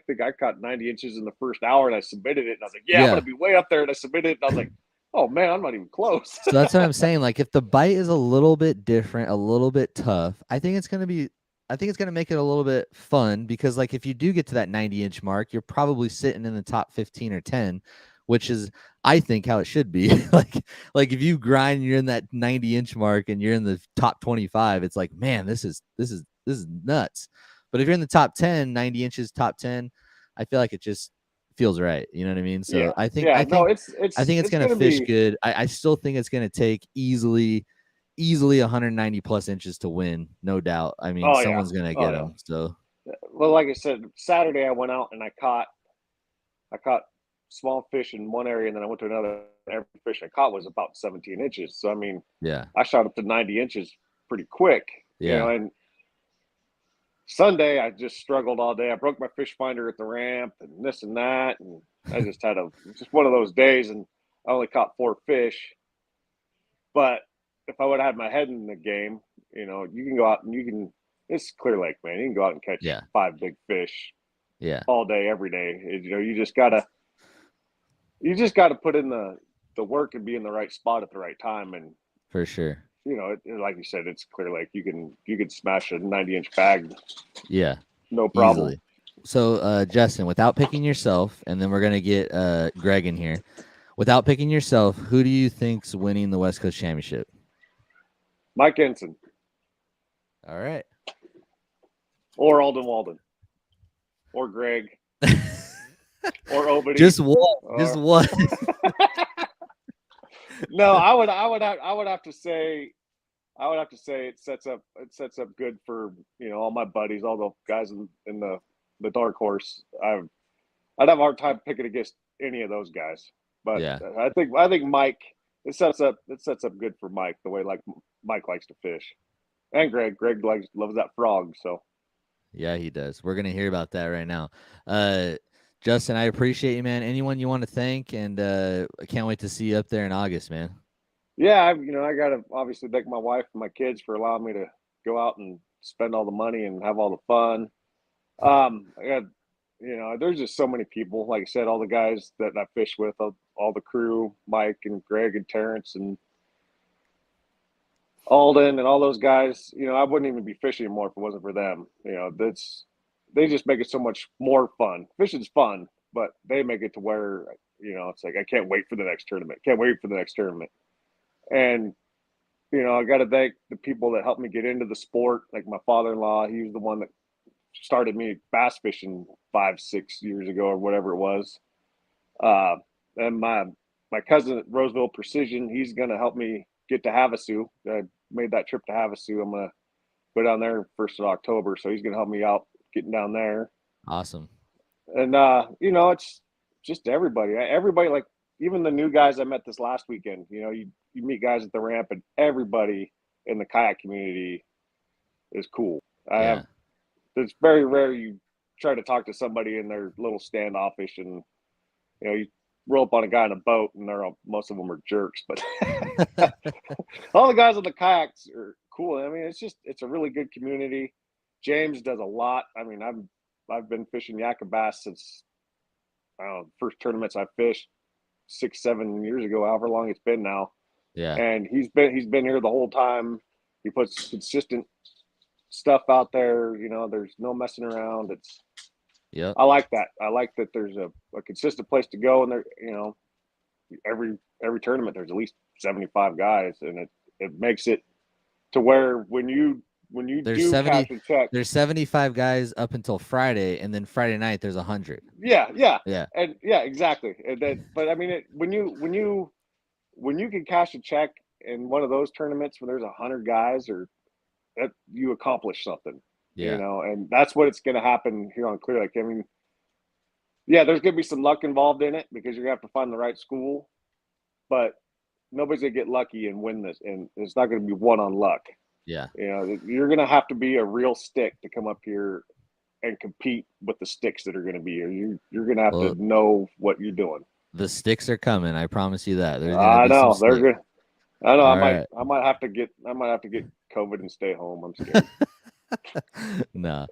think I caught 90 inches in the first hour, and I submitted it, and I was like, I'm gonna be way up there, and I submitted it, and I was like, oh man, I'm not even close. So that's what I'm saying. Like, if the bite is a little bit different, a little bit tough, I think it's gonna make it a little bit fun, because like if you do get to that 90-inch mark, you're probably sitting in the top 15 or 10, which is, I think, how it should be. like if you grind and you're in that 90-inch mark and you're in the top 25, it's like, man, this is nuts. But if you're in the top 10, 90 inches, top 10, I feel like it just feels right. You know what I mean? So I think it's gonna fish good. I still think it's gonna take easily 190 plus inches to win, no doubt. I mean, someone's gonna get them. So, well, like I said, Saturday I went out and I caught small fish in one area, and then I went to another. Every fish I caught was about 17 inches. So I mean, I shot up to 90 inches pretty quick. And Sunday I just struggled all day. I broke my fish finder at the ramp and this and that, and I just had just one of those days, and I only caught 4 fish. But if I would have had my head in the game, you can go out and it's Clear Lake, man. You can go out and catch 5 big fish all day, every day. You just gotta put in the work and be in the right spot at the right time. And for sure, like you said, it's Clear Lake. You can smash a 90-inch bag. Yeah, no problem. Easily. So, Justin, without picking yourself, and then we're gonna get Greg in here. Without picking yourself, who do you think's winning the West Coast Championship? Mike Ensign. All right. Or Alden Walden. Or Greg. Or Obity. Just one. No, I would have to say it sets up good for all my buddies, all the guys in the dark horse. I'd have a hard time picking against any of those guys, but I think Mike, it sets up good for Mike, the way like Mike likes to fish, and Greg loves that frog. So yeah, he does. We're gonna hear about that right now. Justin, I appreciate you, man. Anyone you want to thank, and I can't wait to see you up there in August, man. Yeah, I gotta obviously thank my wife and my kids for allowing me to go out and spend all the money and have all the fun. There's just so many people. Like I said, all the guys that I fish with, all the crew, Mike and Greg and Terrence and Alden and all those guys. I wouldn't even be fishing anymore if it wasn't for them. They just make it so much more fun. Fishing's fun, but they make it to where, it's like, I can't wait for the next tournament. And, I got to thank the people that helped me get into the sport. Like my father-in-law, he was the one that started me bass fishing 5-6 years ago or whatever it was. And my cousin at Roseville Precision, he's going to help me get to Havasu. I made that trip to Havasu. I'm going to go down there 1st of October. So he's going to help me out getting down there. Awesome. And, just everybody. Everybody, like even the new guys I met this last weekend. You know, you meet guys at the ramp, and everybody in the kayak community is cool. It's very rare you try to talk to somebody and they're a little standoffish, and you know, you roll up on a guy in a boat and most of them are jerks, but all the guys on the kayaks are cool. I mean, it's a really good community. James does a lot. I mean, I've been fishing Yakka bass since, I don't know, the first tournaments I fished 6-7 years ago, however long it's been now. Yeah. And he's been here the whole time. He puts consistent stuff out there. You know, there's no messing around. Yeah. I like that. I like that there's a consistent place to go, and there, you know, every tournament there's at least 75 guys, and it makes it to where when you there's do cash and check, there's 75 guys up until Friday, and then Friday night there's 100. Yeah, and exactly. And then, but I mean, when you can cash a check in one of those tournaments when there's 100 guys, or that you accomplish something. Yeah. You know, and that's what it's going to happen here on Clear Lake. I mean, yeah, there's going to be some luck involved in it because you're going to have to find the right school, but nobody's going to get lucky and win this, and it's not going to be one on luck. Yeah. You know, you're going to have to be a real stick to come up here and compete with the sticks that are going to be here. You're going to have to know what you're doing. The sticks are coming. I promise you that. I know they're good. I know. I might have to get COVID and stay home. I'm scared. No.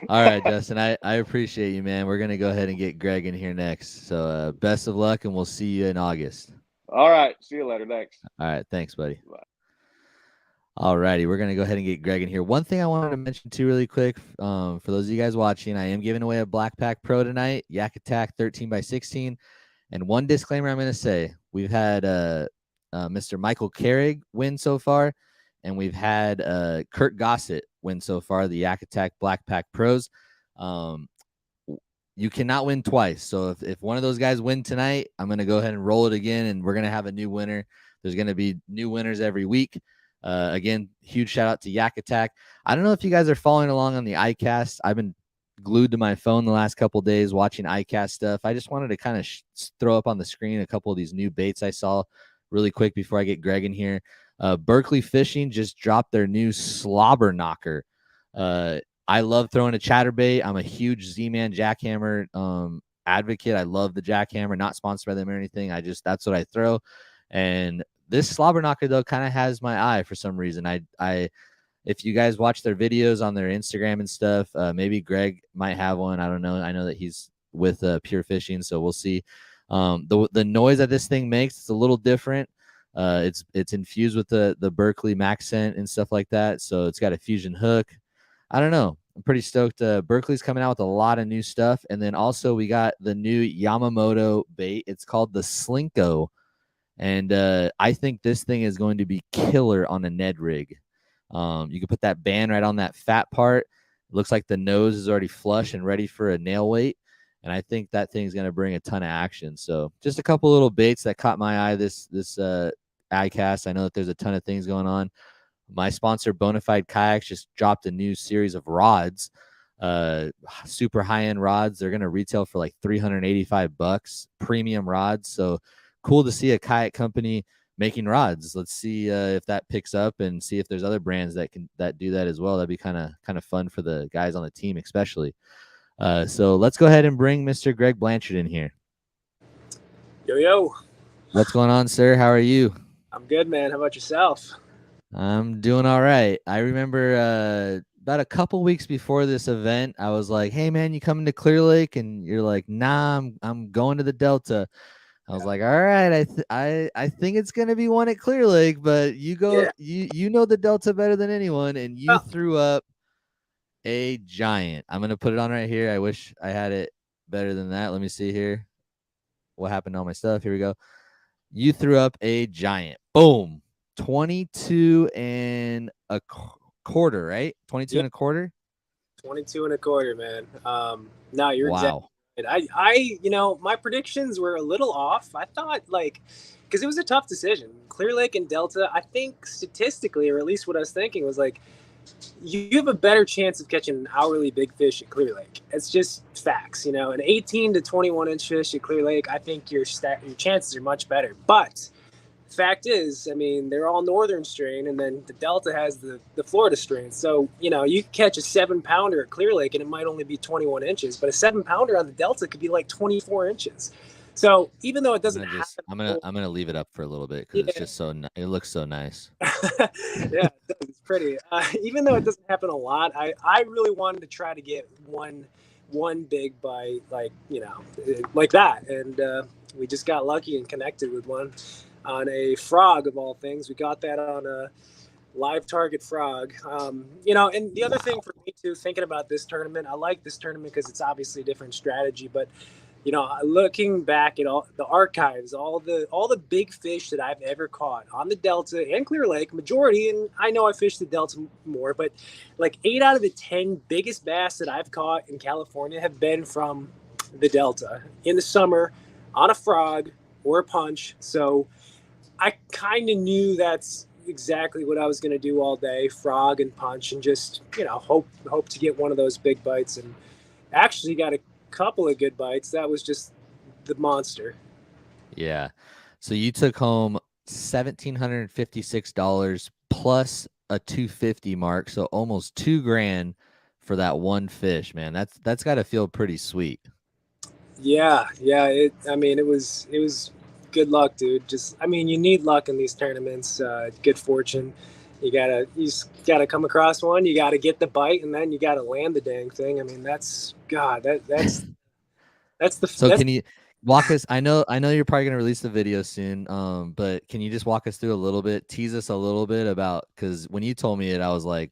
All right, Justin. I appreciate you, man. We're gonna go ahead and get Greg in here next. So best of luck, and we'll see you in August. All right. See you later. Thanks. All right. Thanks, buddy. Bye. All righty. We're gonna go ahead and get Greg in here. One thing I wanted to mention too, really quick, for those of you guys watching, I am giving away a Black Pack Pro tonight, Yak Attack 13x16. And one disclaimer I'm gonna say: we've had Mr. Michael Carrig win so far, and we've had Kurt Gossett win so far, the Yak Attack Black Pack Pros. You cannot win twice. So if one of those guys win tonight, I'm going to go ahead and roll it again, and we're going to have a new winner. There's going to be new winners every week. Again, huge shout out to Yak Attack. I don't know if you guys are following along on the iCast. I've been glued to my phone the last couple of days watching iCast stuff. I just wanted to kind of throw up on the screen a couple of these new baits I saw really quick before I get Greg in here. Berkeley Fishing just dropped their new slobber knocker. I love throwing a chatterbait. I'm a huge Z-Man jackhammer advocate. I love the jackhammer, not sponsored by them or anything. That's what I throw. And this slobber knocker though kind of has my eye for some reason. If you guys watch their videos on their Instagram and stuff, maybe Greg might have one. I don't know. I know that he's with Pure Fishing, so we'll see. The noise that this thing makes, it's a little different. It's infused with the Berkeley Maxent and stuff like that. So it's got a fusion hook. I don't know. I'm pretty stoked. Berkeley's coming out with a lot of new stuff. And then also we got the new Yamamoto bait. It's called the Slinko. And I think this thing is going to be killer on a Ned rig. You can put that band right on that fat part. It looks like the nose is already flush and ready for a nail weight. And I think that thing's going to bring a ton of action. So just a couple little baits that caught my eye this iCast. I know that there's a ton of things going on. My sponsor, Bonafide Kayaks, just dropped a new series of rods, super high-end rods. They're going to retail for like $385, premium rods. So cool to see a kayak company making rods. Let's see if that picks up, and see if there's other brands that do that as well. That'd be kind of fun for the guys on the team, especially. So let's go ahead and bring Mr. Greg Blanchard in here. Yo. What's going on, sir? How are you? I'm good, man. How about yourself? I'm doing all right. I remember about a couple weeks before this event, I was like, "Hey, man, you coming to Clear Lake?" And you're like, "Nah, I'm going to the Delta." I was like, "All right, I think it's gonna be one at Clear Lake, but you go, you know the Delta better than anyone, and you threw up a giant." I'm gonna put it on right here. I wish I had it better than that. Let me see here. What happened to all my stuff? Here we go. You threw up a giant. Boom. 22 and a quarter, right? 22 and a quarter? 22 and a quarter, man. No, you're wow. Exactly. My predictions were a little off. I thought, because it was a tough decision. Clear Lake and Delta, I think statistically, or at least what I was thinking was you have a better chance of catching an hourly big fish at Clear Lake. It's just facts, you know. An 18 to 21 inch fish at Clear Lake, I think your chances are much better. But fact is, I mean, they're all northern strain, and then the Delta has the Florida strain. So, you know, you catch a 7-pounder at Clear Lake, and it might only be 21 inches, but a 7-pounder on the Delta could be like 24 inches. So even though it doesn't I'm gonna leave it up for a little bit because it's just so it looks so nice. Yeah, it's pretty. Even though it doesn't happen a lot, I really wanted to try to get one big bite, like, you know, like that, and we just got lucky and connected with one on a frog of all things. We got that on a live target frog. You know, and the other thing for me too, thinking about this tournament, I like this tournament because it's obviously a different strategy, but you know, looking back at all the archives, all the big fish that I've ever caught on the Delta and Clear Lake, majority, and I know I fished the Delta more, but like 8 out of the 10 biggest bass that I've caught in California have been from the Delta in the summer on a frog or a punch. So I kind of knew that's exactly what I was going to do all day, frog and punch, and just, you know, hope to get one of those big bites, and actually got a couple of good bites. That was just the monster. Yeah. So you took home $1,756 plus a 250 mark, so almost $2,000 for that one fish, man. That's got to feel pretty sweet. Yeah. I mean, it was good luck, dude. Just, I mean, you need luck in these tournaments. Good fortune. You just gotta come across one. You gotta get the bite, and then you gotta land the dang thing. I mean, that's the. So can you walk us? I know you're probably gonna release the video soon. But can you just walk us through a little bit, tease us a little bit about, because when you told me it, I was like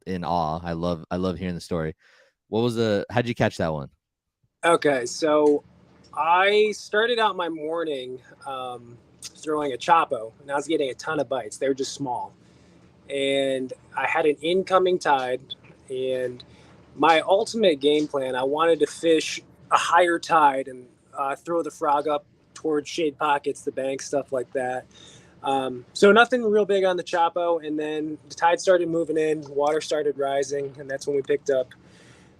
in awe. I love hearing the story. How'd you catch that one? Okay, so I started out my morning throwing a Chapo, and I was getting a ton of bites. They were just small. And I had an incoming tide, and my ultimate game plan, I wanted to fish a higher tide and throw the frog up towards shade pockets, the bank, stuff like that. So nothing real big on the Chapo, and then the tide started moving in, water started rising, and that's when we picked up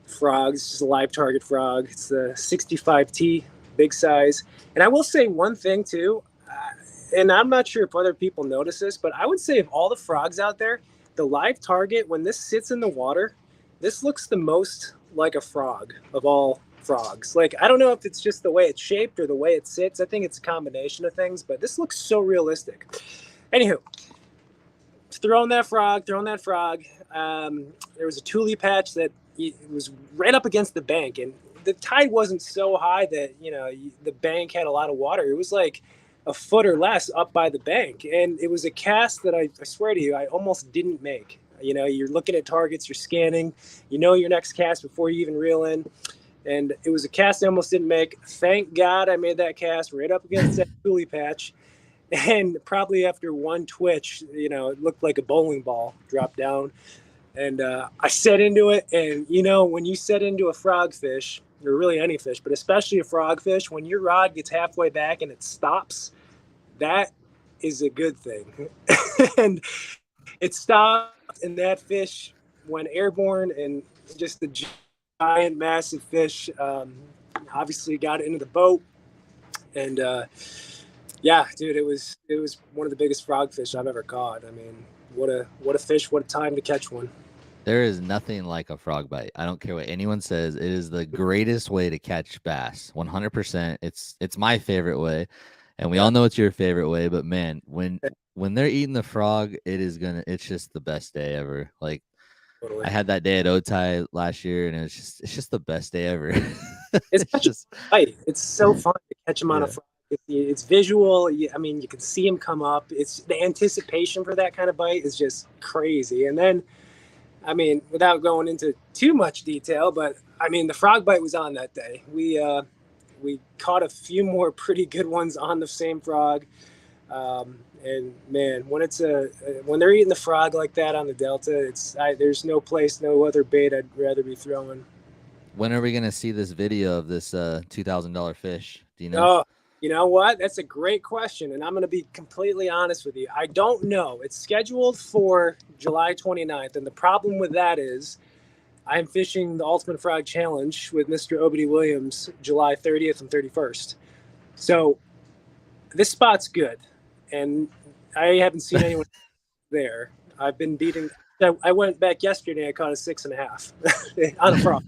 frogs. It's just a live target frog. It's the 65T, big size. And I will say one thing too, and I'm not sure if other people notice this, but I would say of all the frogs out there, the live target, when this sits in the water, this looks the most like a frog of all frogs. Like, I don't know if it's just the way it's shaped or the way it sits. I think it's a combination of things, but this looks so realistic. Anywho, throwing that frog. There was a tule patch that it was right up against the bank, and the tide wasn't so high that, you know, the bank had a lot of water. It was like a foot or less up by the bank, and it was a cast that I swear to you, I almost didn't make. You know, you're looking at targets, you're scanning, you know your next cast before you even reel in, and it was a cast I almost didn't make. Thank God I made that cast right up against that tule patch, and probably after one twitch, you know, it looked like a bowling ball dropped down, and I set into it. And you know, when you set into a frogfish, or really any fish, but especially a frogfish, when your rod gets halfway back and it stops, that is a good thing. And it stopped, and that fish went airborne, and just the giant, massive fish obviously got into the boat. And yeah, dude, it was one of the biggest frogfish I've ever caught. I mean, what a fish, what a time to catch one. There is nothing like a frog bite. I don't care what anyone says. It is the greatest way to catch bass. 100%. It's my favorite way. And we all know it's your favorite way, but man, when they're eating the frog, it's just the best day ever. Like, totally. I had that day at Otay last year, and it's just the best day ever. It's so fun to catch them on a frog. It's visual. I mean, you can see them come up. It's the anticipation for that kind of bite is just crazy. And then, I mean, without going into too much detail, but I mean, the frog bite was on that day. We caught a few more pretty good ones on the same frog. And man, when they're eating the frog like that on the Delta, there's no other bait I'd rather be throwing. When are we going to see this video of this $2,000 fish? Do you know? Oh, you know what? That's a great question. And I'm going to be completely honest with you. I don't know. It's scheduled for July 29th. And the problem with that is I'm fishing the Ultimate Frog Challenge with Mr. Obedy Williams July 30th and 31st. So this spot's good. And I haven't seen anyone there. I've been beating. I went back yesterday. I caught a 6.5 on a frog.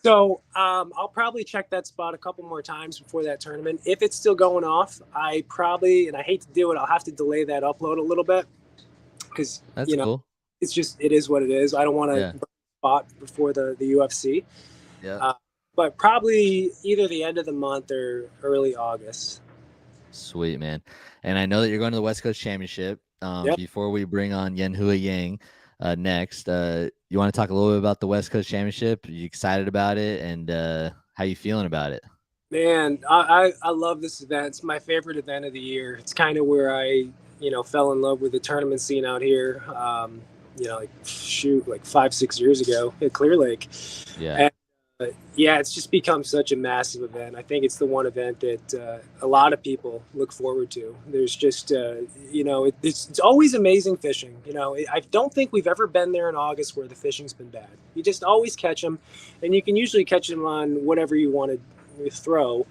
So I'll probably check that spot a couple more times before that tournament. If it's still going off, I probably, and I hate to do it, I'll have to delay that upload a little bit because, you know, cool. It's just, it is what it is. I don't want to spot before the UFC. Yeah. But probably either the end of the month or early August. Sweet, man. And I know that you're going to the West Coast Championship. Before we bring on Yenhoua Yang next, you want to talk a little bit about the West Coast Championship? Are you excited about it, and how you feeling about it? Man, I love this event. It's my favorite event of the year. It's kind of where I, fell in love with the tournament scene out here. Like 5-6 years ago at Clear Lake. Yeah. And, it's just become such a massive event. I think it's the one event that a lot of people look forward to. There's just, it's always amazing fishing. I don't think we've ever been there in August where the fishing's been bad. You just always catch them, and you can usually catch them on whatever you want to throw.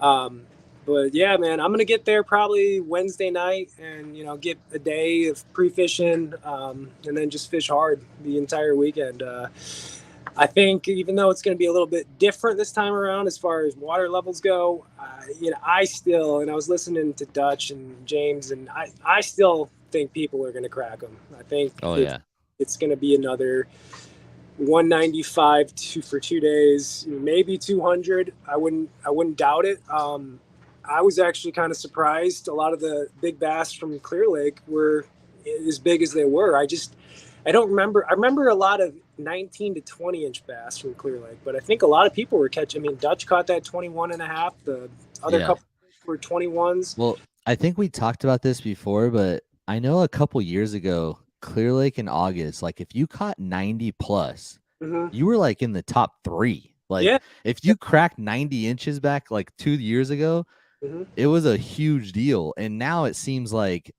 But yeah, man, I'm going to get there probably Wednesday night and, get a day of pre-fishing and then just fish hard the entire weekend. I think even though it's going to be a little bit different this time around as far as water levels go, I still, and I was listening to Dutch and James, and I still think people are going to crack them. I think it's going to be another 195 for 2 days, maybe 200. I wouldn't doubt it. I was actually kind of surprised. A lot of the big bass from Clear Lake were as big as they were. I don't remember. I remember a lot of 19 to 20 inch bass from Clear Lake, but I think a lot of people were catching. I mean, Dutch caught that 21.5. The other couple were 21s. Well, I think we talked about this before, but I know a couple years ago, Clear Lake in August, like if you caught 90 plus, you were like in the top 3. Like if you cracked 90 inches back like 2 years ago, it was a huge deal. And now it seems like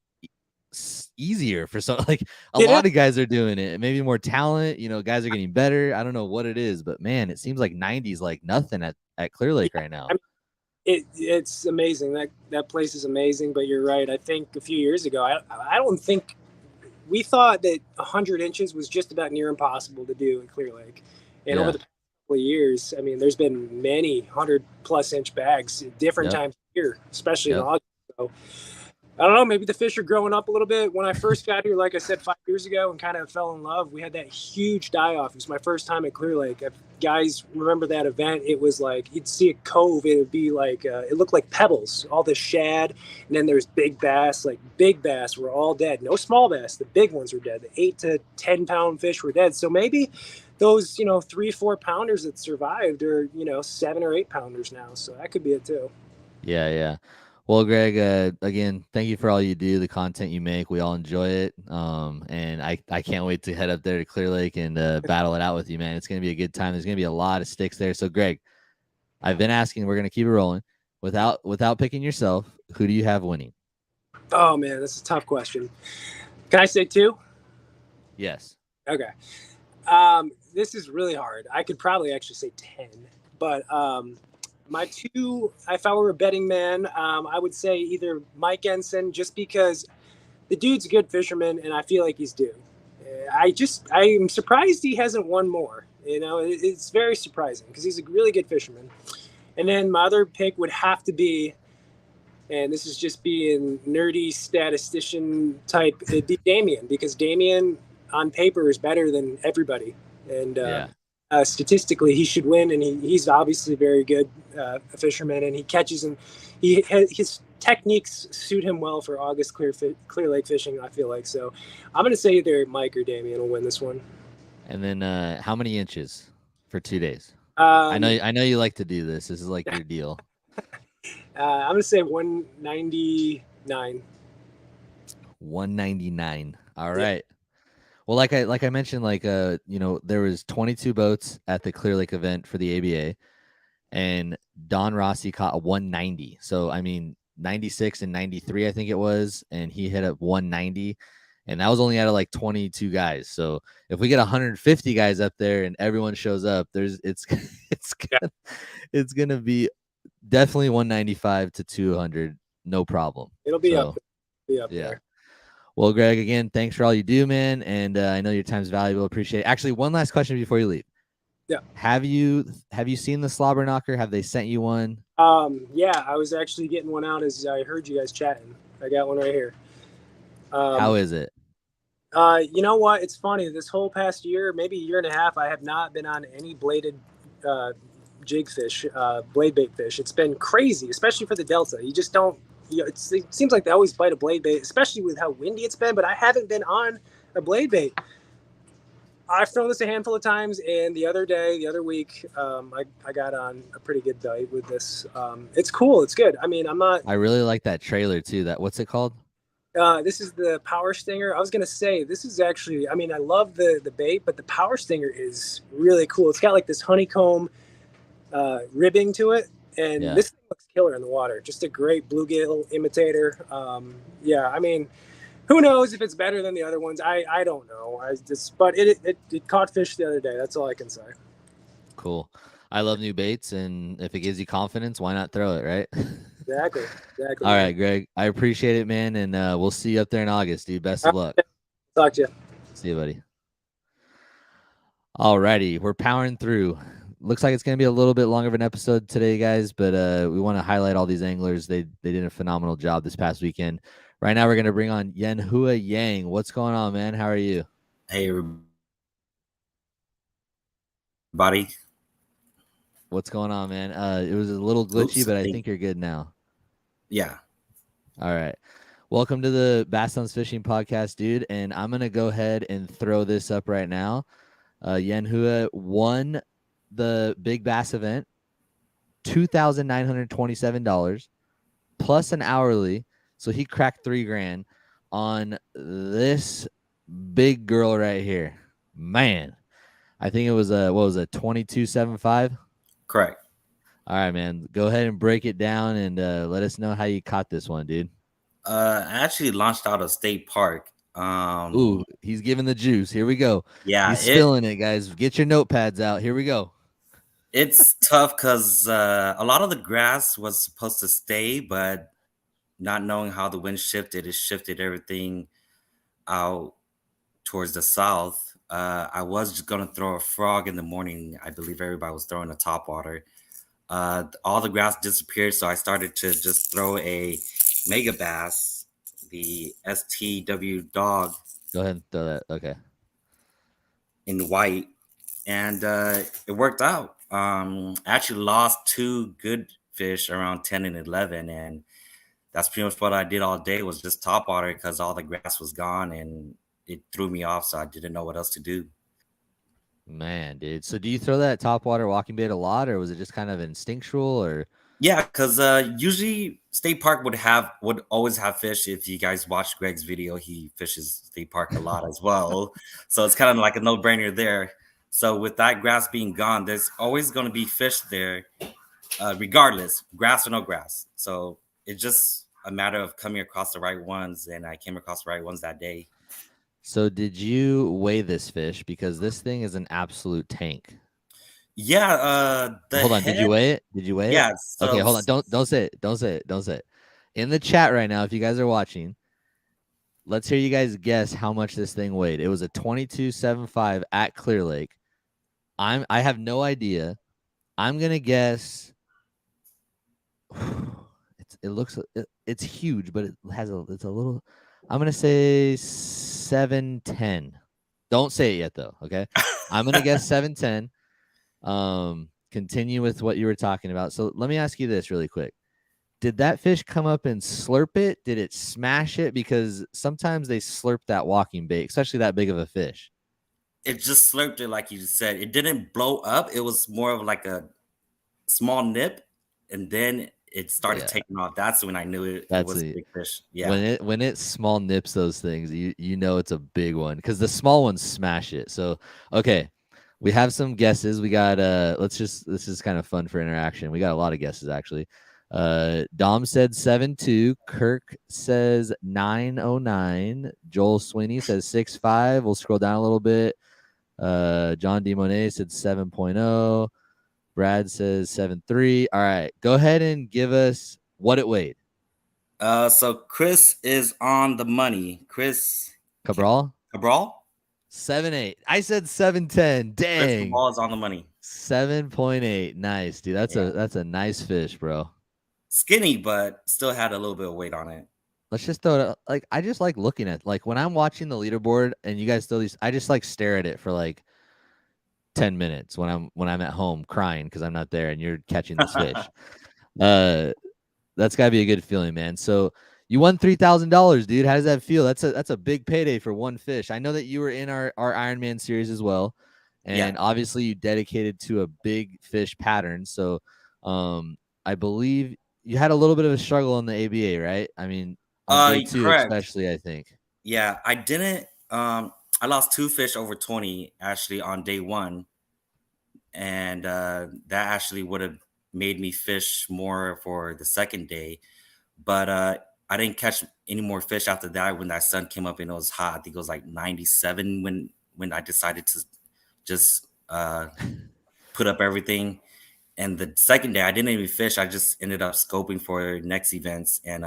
easier for some, like a lot of guys are doing it. Maybe more talent, guys are getting better. I don't know what it is, but man, it seems like 90 is like nothing at Clear Lake right now. I mean, it's amazing. That place is amazing, but you're right. I think a few years ago, I don't think we thought that 100 inches was just about near impossible to do in Clear Lake. And over the past couple of years, I mean, there's been many 100+ inch bags at different times of year, especially in August. So I don't know, maybe the fish are growing up a little bit. When I first got here, like I said, 5 years ago and kind of fell in love, we had that huge die-off. It was my first time at Clear Lake. If guys remember that event, it was like you'd see a cove. It would be like, it looked like pebbles, all the shad. And then there's big bass. Like big bass were all dead. No small bass. The big ones were dead. The 8 to 10 pound fish were dead. So maybe those, 3-4 pounders that survived are, 7 or 8 pounders now. So that could be it too. Yeah. Well, Greg, again, thank you for all you do, the content you make. We all enjoy it. And I can't wait to head up there to Clear Lake and battle it out with you, man. It's going to be a good time. There's going to be a lot of sticks there. So, Greg, I've been asking, we're going to keep it rolling. Without picking yourself, who do you have winning? Oh, man, this is a tough question. Can I say 2? Yes. Okay. This is really hard. I could probably actually say 10, but my 2, if I were a betting man, I would say either Mike Ensign, just because the dude's a good fisherman and I feel like he's due. I am surprised he hasn't won more. It's very surprising because he's a really good fisherman. And then my other pick would have to be, and this is just being nerdy statistician type, it'd be Damien, because Damien on paper is better than everybody. And statistically, he should win, and he's obviously very good a fisherman, and he catches, and his techniques suit him well for August Clear Lake fishing, I feel like. So I'm going to say either Mike or Damien will win this one. And then how many inches for 2 days? I know you like to do this. This is like your deal. I'm going to say 199. 199. All right. Well, like I mentioned, there was 22 boats at the Clear Lake event for the ABA, and Don Rocci caught a 190. So, I mean, 96 and 93, I think it was, and he hit up 190. And that was only out of like 22 guys. So if we get 150 guys up there and everyone shows up, it's gonna be definitely 195 to 200, no problem. It'll be up there. Well, Greg, again, thanks for all you do, man. And I know your time's valuable. Appreciate it. Actually, one last question before you leave. Yeah. Have you seen the Slobber Knocker? Have they sent you one? Yeah, I was actually getting one out as I heard you guys chatting. I got one right here. How is it? You know what? It's funny. This whole past year, maybe a year and a half, I have not been on any bladed jig fish, blade bait fish. It's been crazy, especially for the Delta. You just don't. It seems like they always bite a blade bait, especially with how windy it's been. But I haven't been on a blade bait. I've thrown this a handful of times, and the other week, I got on a pretty good bite with this. It's cool. It's good. I mean, I really like that trailer too. What's it called? This is the Power Stinger. I was going to say, this is actually, I mean, I love the bait, but the Power Stinger is really cool. It's got like this honeycomb ribbing to it. And this thing looks killer in the water. Just a great bluegill imitator. I mean, who knows if it's better than the other ones? I don't know. But it caught fish the other day. That's all I can say. Cool. I love new baits, and if it gives you confidence, why not throw it, right? Exactly. All right, Greg. I appreciate it, man, and we'll see you up there in August, dude. Best of luck. Talk to you. See you, buddy. All righty, we're powering through. Looks like it's going to be a little bit longer of an episode today, guys, but we want to highlight all these anglers. They did a phenomenal job this past weekend. Right now, we're going to bring on Yenhoua Yang. What's going on, man? How are you? Hey, everybody. What's going on, man? It was a little glitchy, but I think you're good now. Yeah. All right. Welcome to the Bass Thumbs Fishing Podcast, dude. And I'm going to go ahead and throw this up right now. Yenhoua won the Big Bass event, $2,927 plus an hourly. So he cracked $3,000 on this big girl right here. Man, I think it was what was it, 22.75? Correct. All right, man. Go ahead and break it down and let us know how you caught this one, dude. I actually launched out of State Park. Ooh, he's giving the juice. Here we go. Yeah, he's spilling it, guys. Get your notepads out. Here we go. It's tough because a lot of the grass was supposed to stay, but not knowing how the wind shifted, it shifted everything out towards the south. I was just going to throw a frog in the morning. I believe everybody was throwing a topwater. All the grass disappeared, so I started to just throw a mega bass, the STW dog. Go ahead and throw that. Okay. In white, and it worked out. I actually lost 2 good fish around 10 and 11, and that's pretty much what I did all day was just topwater because all the grass was gone, and it threw me off, so I didn't know what else to do. Man, dude. So do you throw that topwater walking bait a lot, or was it just kind of instinctual? Or yeah, because usually State Park would always have fish. If you guys watch Greg's video, he fishes State Park a lot as well. So it's kind of like a no-brainer there. So with that grass being gone, there's always going to be fish there, regardless, grass or no grass. So it's just a matter of coming across the right ones, and I came across the right ones that day. So did you weigh this fish? Because this thing is an absolute tank. Yeah. Hold on. Did you weigh it? Yeah. So, okay, hold on. Don't say it. Don't say it. In the chat right now, if you guys are watching, let's hear you guys guess how much this thing weighed. It was a 22.75 at Clear Lake. I have no idea. I'm gonna guess. It's huge, but it's a little. I'm gonna say 710. Don't say it yet, though. Okay, I'm gonna guess 710. Continue with what you were talking about. So let me ask you this really quick. Did that fish come up and slurp it? Did it smash it? Because sometimes they slurp that walking bait, especially that big of a fish. It just slurped it, like you said. It didn't blow up. It was more of like a small nip, and then it started taking off. That's when I knew it was a big fish. Yeah. When it small nips those things, you know it's a big one because the small ones smash it. So okay, we have some guesses. We got this is kind of fun for interaction. We got a lot of guesses actually. Dom said 7.2. Kirk says 9.09. Joel Sweeney says 6.5. We'll scroll down a little bit. John D. Monet said 7.0. Brad says 7.3. All right, go ahead and give us what it weighed. So Chris is on the money. Chris Cabral 7.8. I said 7.10. Chris Dang. Cabral is on the money. 7.8. Nice, dude. That's a nice fish, bro. Skinny, but still had a little bit of weight on it. Let's just throw it. Like, I just like looking at, like, when I'm watching the leaderboard and you guys throw these, I just like stare at it for like 10 minutes when I'm at home crying because I'm not there and you're catching this fish. That's gotta be a good feeling, man. So you won $3,000, dude. How does that feel? That's a big payday for one fish. I know that you were in our Ironman series as well, and obviously you dedicated to a big fish pattern. So I believe you had a little bit of a struggle on the ABA, right? I mean, on day 2 correct. especially, I think. Yeah, I didn't. I lost 2 fish over 20 actually on day 1, and that actually would have made me fish more for the second day, but I didn't catch any more fish after that. When that sun came up and it was hot, I think it was like 97 when I decided to just put up everything. And the second day I didn't even fish. I just ended up scoping for next events, and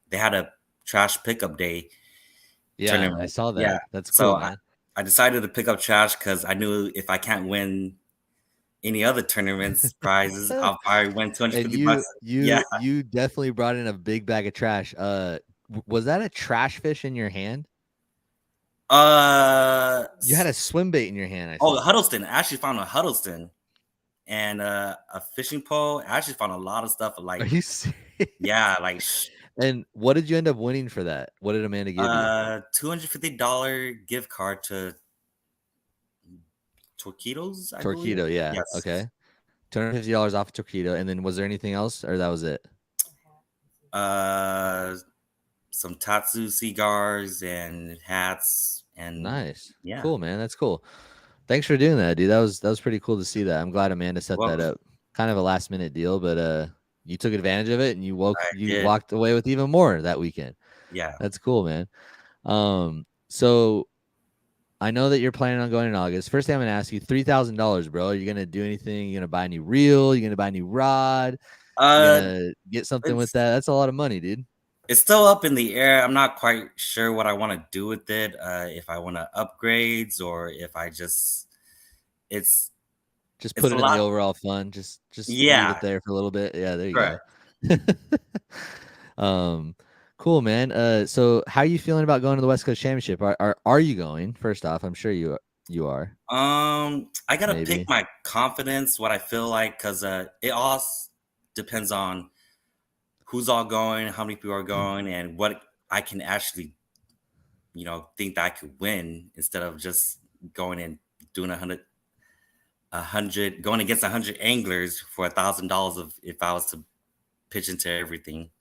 they had a trash pickup day. Yeah, tournament. I saw that. Yeah. That's cool, man. I decided to pick up trash because I knew if I can't win any other tournaments prizes, I'll probably win $250. You definitely brought in a big bag of trash. Was that a trash fish in your hand? You had a swim bait in your hand. I the Huddleston. I actually found a Huddleston and a fishing pole. I actually found a lot of stuff. Like, are you serious? Yeah, like. And what did you end up winning for that? What did Amanda give you? $250 gift card to Torquitos. Torquedo, yeah. Yes. Okay. $250 off of Torquedo. And then was there anything else, or that was it? Some Tatsu cigars and hats and nice. Yeah. Cool, man. That's cool. Thanks for doing that, dude. That was pretty cool to see that. I'm glad Amanda set that up. Kind of a last minute deal, but you took advantage of it and you walked away with even more that weekend. Yeah. That's cool, man. So I know that you're planning on going in August. First thing I'm going to ask you, $3,000, bro. Are you going to do anything? You're going to buy a new reel? You're going to buy a new rod? You're going to get something with that? That's a lot of money, dude. It's still up in the air. I'm not quite sure what I want to do with it. If I want to upgrades or if I just put it in the overall fund. Just leave it there for a little bit. Yeah, there you go. Cool, man. So how are you feeling about going to the West Coast Championship? Are you going? First off, I'm sure you are. I gotta pick my confidence, what I feel like, because it all depends on who's all going, how many people are going, and what I can actually, think that I could win instead of just going and doing 100 going against 100 anglers for $1,000 if I was to pitch into everything.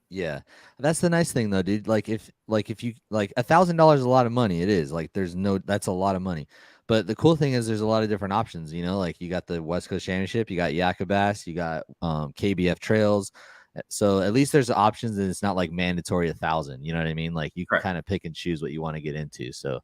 Yeah, that's the nice thing though, dude. Like if you like $1,000 is a lot of money. It is like that's a lot of money. But the cool thing is there's a lot of different options. Like you got the West Coast Championship, you got Yakka Bass, you got KBF Trails. So at least there's options, and it's not like mandatory 1,000. You know what I mean? Like you can kind of pick and choose what you want to get into. So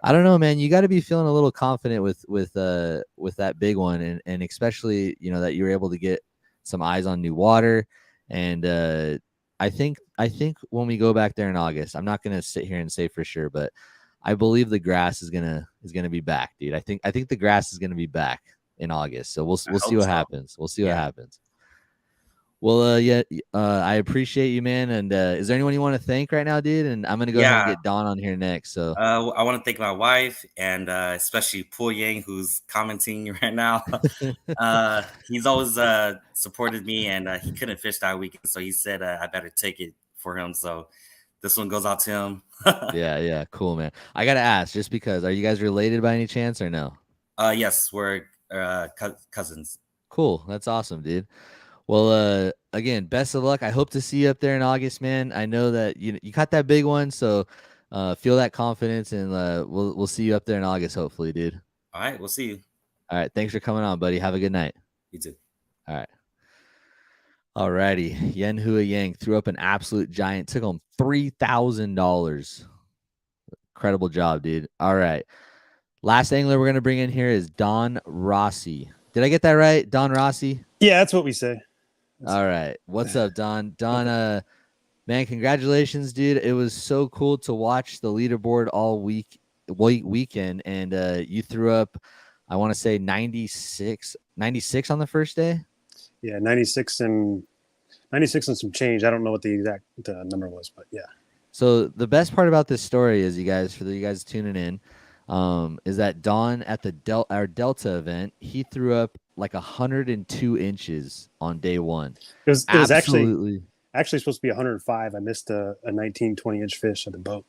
I don't know, man. You got to be feeling a little confident with that big one, and especially that you were able to get some eyes on new water. And I think when we go back there in August, I'm not gonna sit here and say for sure, but I believe the grass is gonna be back, dude. I think the grass is gonna be back in August. So we'll see what happens. We'll see what happens. Well, I appreciate you, man. And is there anyone you want to thank right now, dude? And I'm gonna go ahead and get Don on here next. So I want to thank my wife and especially Pu Yang, who's commenting right now. He's always supported me, and he couldn't fish that weekend, so he said I better take it for him. So this one goes out to him. Yeah, cool, man. I gotta ask, just because, are you guys related by any chance or no? Yes, we're cousins. Cool, that's awesome, dude. Well, again, best of luck. I hope to see you up there in August, man. I know that you caught that big one, so feel that confidence, and we'll see you up there in August, hopefully, dude. All right, we'll see you. All right, thanks for coming on, buddy. Have a good night. You too. All right. Alrighty. Yenhoua Yang threw up an absolute giant, took home $3,000. Incredible job, dude. All right. Last angler we're going to bring in here is Don Rocci. Did I get that right? Don Rocci? Yeah, that's what we say. All right. What's up, Don? Don, man, congratulations, dude. It was so cool to watch the leaderboard all weekend, and you threw up, I want to say 96 on the first day. Yeah, 96 and some change. I don't know what the exact number was, but yeah. So the best part about this story is, you guys tuning in, is that Don at the our Delta event, he threw up like 102 inches on day one. It was actually supposed to be 105. I missed a 19, 20-inch fish at the boat.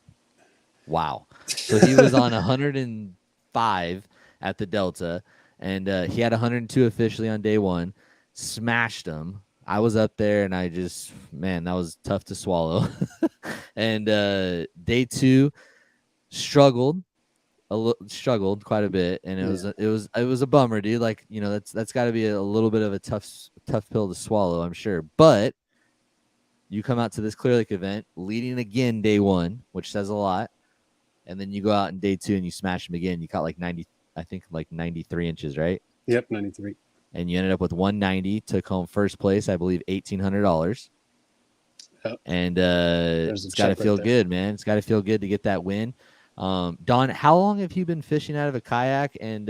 Wow. So he was on 105 at the Delta, and he had 102 officially on day one. Smashed them. I was up there, and that was tough to swallow. And day two, struggled quite a bit, and it was a bummer, dude. Like, that's got to be a little bit of a tough pill to swallow, I'm sure. But you come out to this Clear Lake event leading again day one, which says a lot, and then you go out in day two and you smash them again. You caught like 93 inches, right? Yep, 93. And you ended up with 190, took home first place, I believe $1,800. Yep. And it's got to feel good, man. It's got to feel good to get that win. Don, how long have you been fishing out of a kayak? And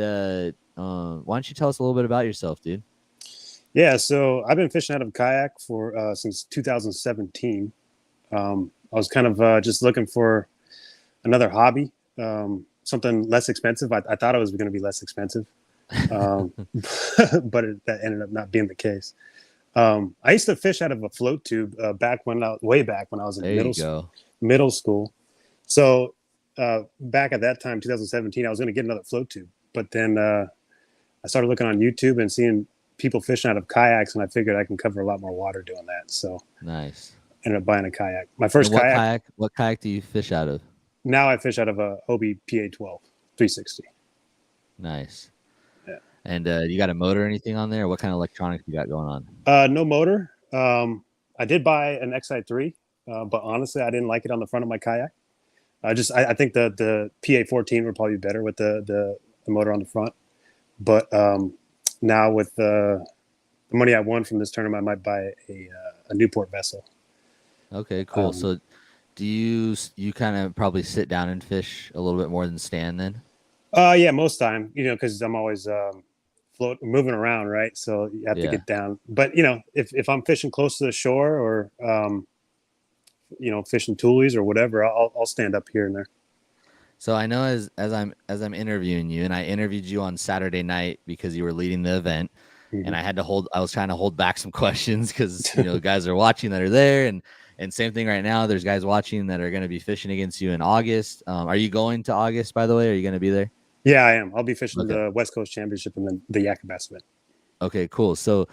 why don't you tell us a little bit about yourself, dude? Yeah, so I've been fishing out of a kayak for since 2017. I was kind of just looking for another hobby, something less expensive. I thought it was going to be less expensive. But that ended up not being the case. I used to fish out of a float tube way back when I was in middle school. So back at that time, 2017, I was going to get another float tube, but then I started looking on YouTube and seeing people fishing out of kayaks, and I figured I can cover a lot more water doing that. So nice. Ended up buying a kayak. My first kayak. What kayak do you fish out of? Now I fish out of a Hobie PA 12 360. Nice. Yeah. And you got a motor or anything on there? What kind of electronics you got going on? No motor. I did buy an XI3, but honestly, I didn't like it on the front of my kayak. I think the PA 14 would probably be better with the motor on the front. But now with the money I won from this tournament, I might buy a Newport vessel. Okay, cool. So do you kind of probably sit down and fish a little bit more than stand then? Yeah, most time, because I'm always moving around, right? So you have to get down. But if I'm fishing close to the shore or fishing toolies or whatever, I'll stand up here and there. So I know as I'm interviewing you, and I interviewed you on Saturday night because you were leading the event, and I was trying to hold back some questions because guys are watching that are there, and same thing right now. There's guys watching that are going to be fishing against you in August. Are you going to August, by the way? Are you going to be there? Yeah, I am. I'll be fishing the West Coast Championship and then the YAB event. Okay, cool. So,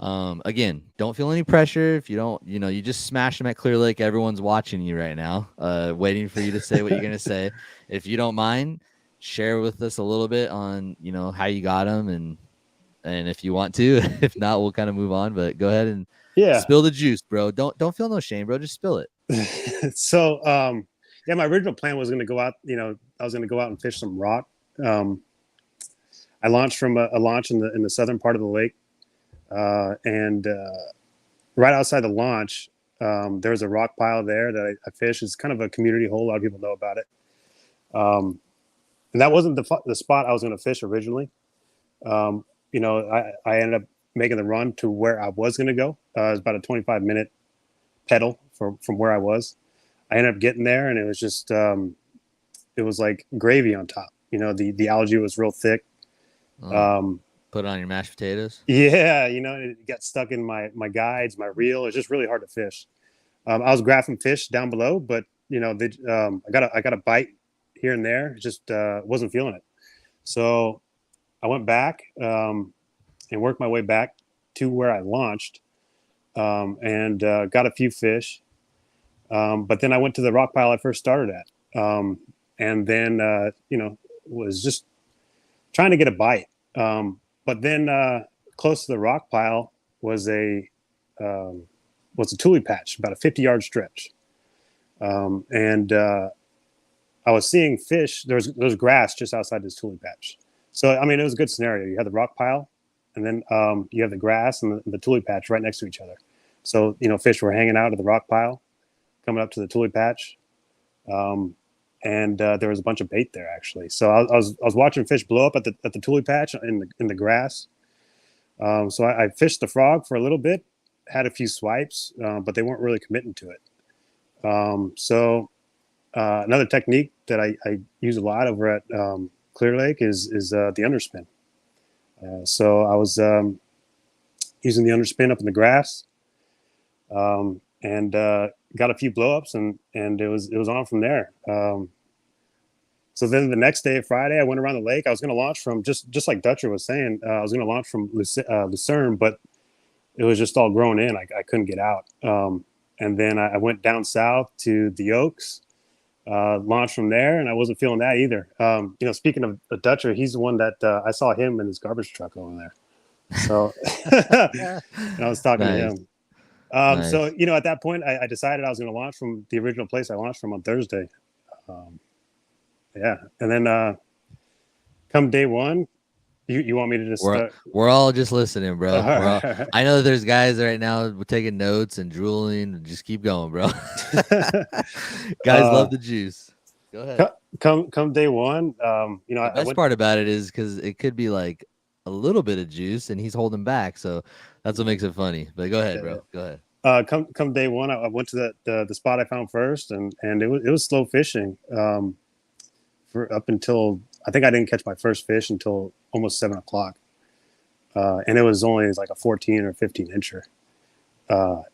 again, don't feel any pressure. If you don't, you just smash them at Clear Lake. Everyone's watching you right now, waiting for you to say what you're going to say. If you don't mind, share with us a little bit on, how you got them and if you want to. If not, we'll kind of move on. But go ahead and spill the juice, bro. Don't feel no shame, bro. Just spill it. So, my original plan was going to go out. I was going to go out and fish some rock. I launched from a launch in the southern part of the lake, and right outside the launch, there's a rock pile there that I fish. It's kind of a community hole. A lot of people know about it. And that wasn't the spot I was going to fish originally. I ended up making the run to where I was going to go. It was about a 25-minute pedal from where I was. I ended up getting there, and it was just it was like gravy on top. The algae was real thick. Put it on your mashed potatoes. Yeah, it got stuck in my guides, my reel. It's just really hard to fish. I was graphing fish down below, but I got a bite here and there. Just wasn't feeling it. So I went back and worked my way back to where I launched, and got a few fish. But then I went to the rock pile I first started at, and then was just trying to get a bite. But then close to the rock pile was a was a tule patch, about a 50-yard stretch. And I was seeing fish. There was grass just outside this tule patch. So, I mean, it was a good scenario. You had the rock pile, and then you have the grass and the tule patch right next to each other. So, fish were hanging out of the rock pile, coming up to the tule patch. And there was a bunch of bait there, actually. So I was watching fish blow up at the tule patch in the grass. So I fished the frog for a little bit, had a few swipes, but they weren't really committing to it. So another technique that I use a lot over at Clear Lake is the underspin. So I was using the underspin up in the grass, and got a few blowups, and it was on from there. So then the next day, Friday, I went around the lake. I was going to launch from just like Dutcher was saying. I was going to launch from Lucerne, but it was just all grown in. I couldn't get out. And then I went down south to the Oaks, launched from there, and I wasn't feeling that either. Speaking of Dutcher, he's the one that I saw him in his garbage truck over there. So and I was talking to him. Nice. So, at that point, I decided I was going to launch from the original place I launched from on Thursday. Yeah. And then come day one, you want me to just we're all just listening, bro. I know there's guys right now taking notes and drooling. Just keep going, bro. Guys love the juice. Go ahead. Come day one, the best part about it is because it could be like a little bit of juice and he's holding back. So that's what makes it funny. But go ahead, bro. Go ahead. Come day one, I went to the spot I found first, and it was slow fishing for up until I think I didn't catch my first fish until almost 7 o'clock, and it was only like a 14 or 15 incher.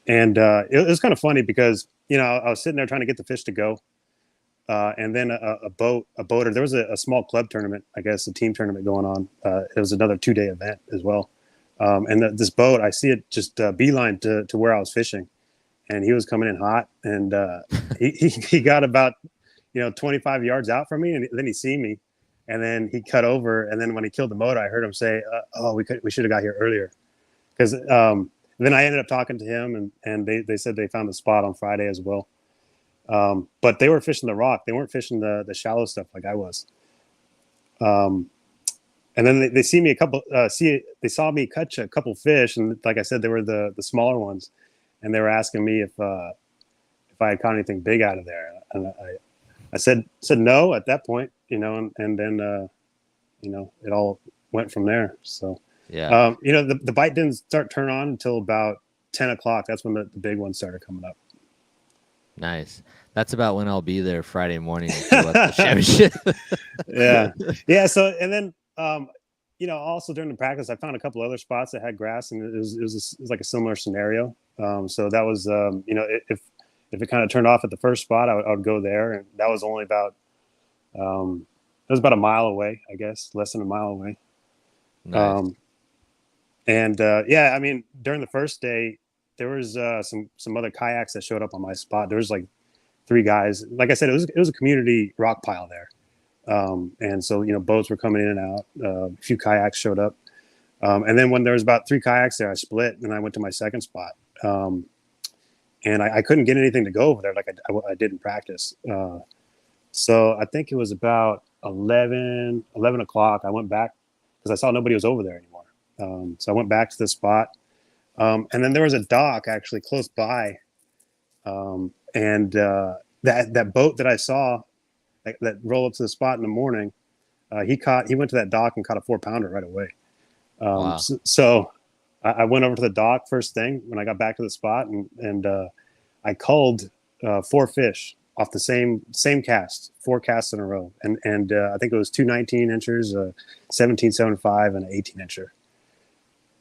And it was kind of funny because I was sitting there trying to get the fish to go, and then a boater. There was a small club tournament, I guess, a team tournament going on. It was another 2-day event as well. And this boat, I see it just beeline to where I was fishing, and he was coming in hot, and he got about 25 yards out from me, and then he seen me, and then he cut over, and then when he killed the motor, I heard him say, we should have got here earlier, because then I ended up talking to him, and they said they found the spot on Friday as well, but they were fishing the rock, they weren't fishing the shallow stuff like I was. And then they see me they saw me catch a couple fish, and like I said, they were the smaller ones, and they were asking me if I had caught anything big out of there, and I said no at that point, and then it all went from there. So yeah, the bite didn't start turn on until about 10 o'clock. That's when the big ones started coming up. Nice. That's about when I'll be there Friday morning to the championship. Yeah. So and then. Also during the practice, I found a couple other spots that had grass, and it was like a similar scenario. So that was, if it kind of turned off at the first spot, I would go there, and that was only about, it was about a mile away, I guess, less than a mile away. Nice. During the first day, there was some other kayaks that showed up on my spot. There was like 3 guys. Like I said, it was a community rock pile there. And so, boats were coming in and out, a few kayaks showed up. And then when there was about 3 kayaks there, I split and I went to my second spot. And I couldn't get anything to go over there like I did in practice. So I think it was about 11 o'clock. I went back because I saw nobody was over there anymore. So I went back to the spot. And then there was a dock actually close by. And that boat that I saw, that rolled up to the spot in the morning, he went to that dock and caught a 4-pounder right away. Wow. So I went over to the dock first thing when I got back to the spot, and I culled 4 fish off the same cast, 4 casts in a row, and I think it was 2 19 inchers, 17.75, and an 18 incher.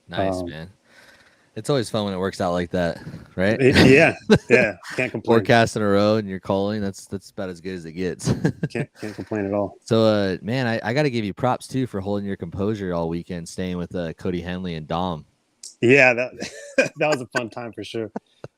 Nice, man. It's always fun when it works out like that, right? Yeah. Can't complain. 4 casts in a row and you're calling. That's about as good as it gets. can't complain at all. So, man, I got to give you props too for holding your composure all weekend, staying with Cody Henley and Dom. Yeah, that was a fun time for sure.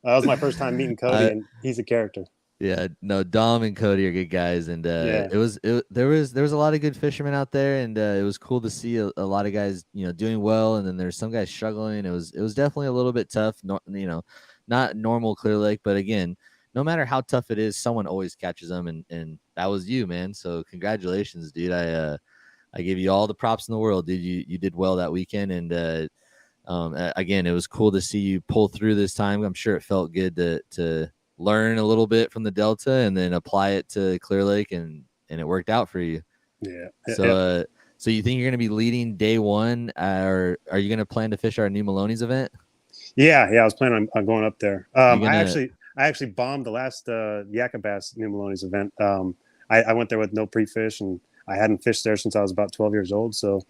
That was my first time meeting Cody, and he's a character. Yeah, no, Dom and Cody are good guys, and Yeah. there was a lot of good fishermen out there, and it was cool to see a lot of guys, doing well, and then there's some guys struggling. It was definitely a little bit tough, not normal Clear Lake, but again, no matter how tough it is, someone always catches them, and that was you, man. So congratulations, dude. I give you all the props in the world, dude. You did well that weekend, and again, it was cool to see you pull through this time. I'm sure it felt good to learn a little bit from the Delta and then apply it to Clear Lake, and it worked out for you. Yeah. So so you think you're going to be leading day one, or are you going to plan to fish our New Maloney's event? Yeah. I was planning on going up there. Gonna... I actually bombed the last Yakka Bass New Maloney's event. I went there with no pre-fish, and I hadn't fished there since I was about 12 years old. So,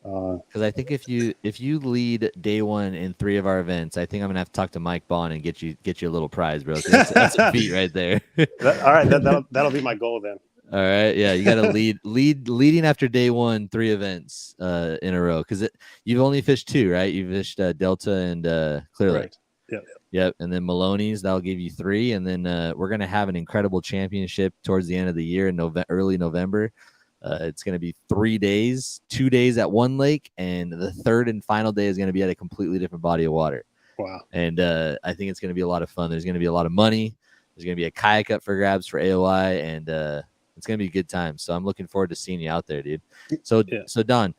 because I think if you lead day one in 3 of our events, I think I'm gonna have to talk to Mike Bond and get you a little prize, bro. That's a feat right there. all right, that'll be my goal then. All right, yeah, you got to leading after day one, 3 events in a row, because you've only fished 2, right? You fished Delta and Clear Lake. Right. Yep, and then Maloney's, that'll give you 3, and then we're gonna have an incredible championship towards the end of the year in early November. It's going to be 3 days, 2 days at one lake, and the third and final day is going to be at a completely different body of water. Wow. And I think it's going to be a lot of fun. There's going to be a lot of money. There's going to be a kayak up for grabs for AOI, and it's going to be a good time. So I'm looking forward to seeing you out there, dude. So Don,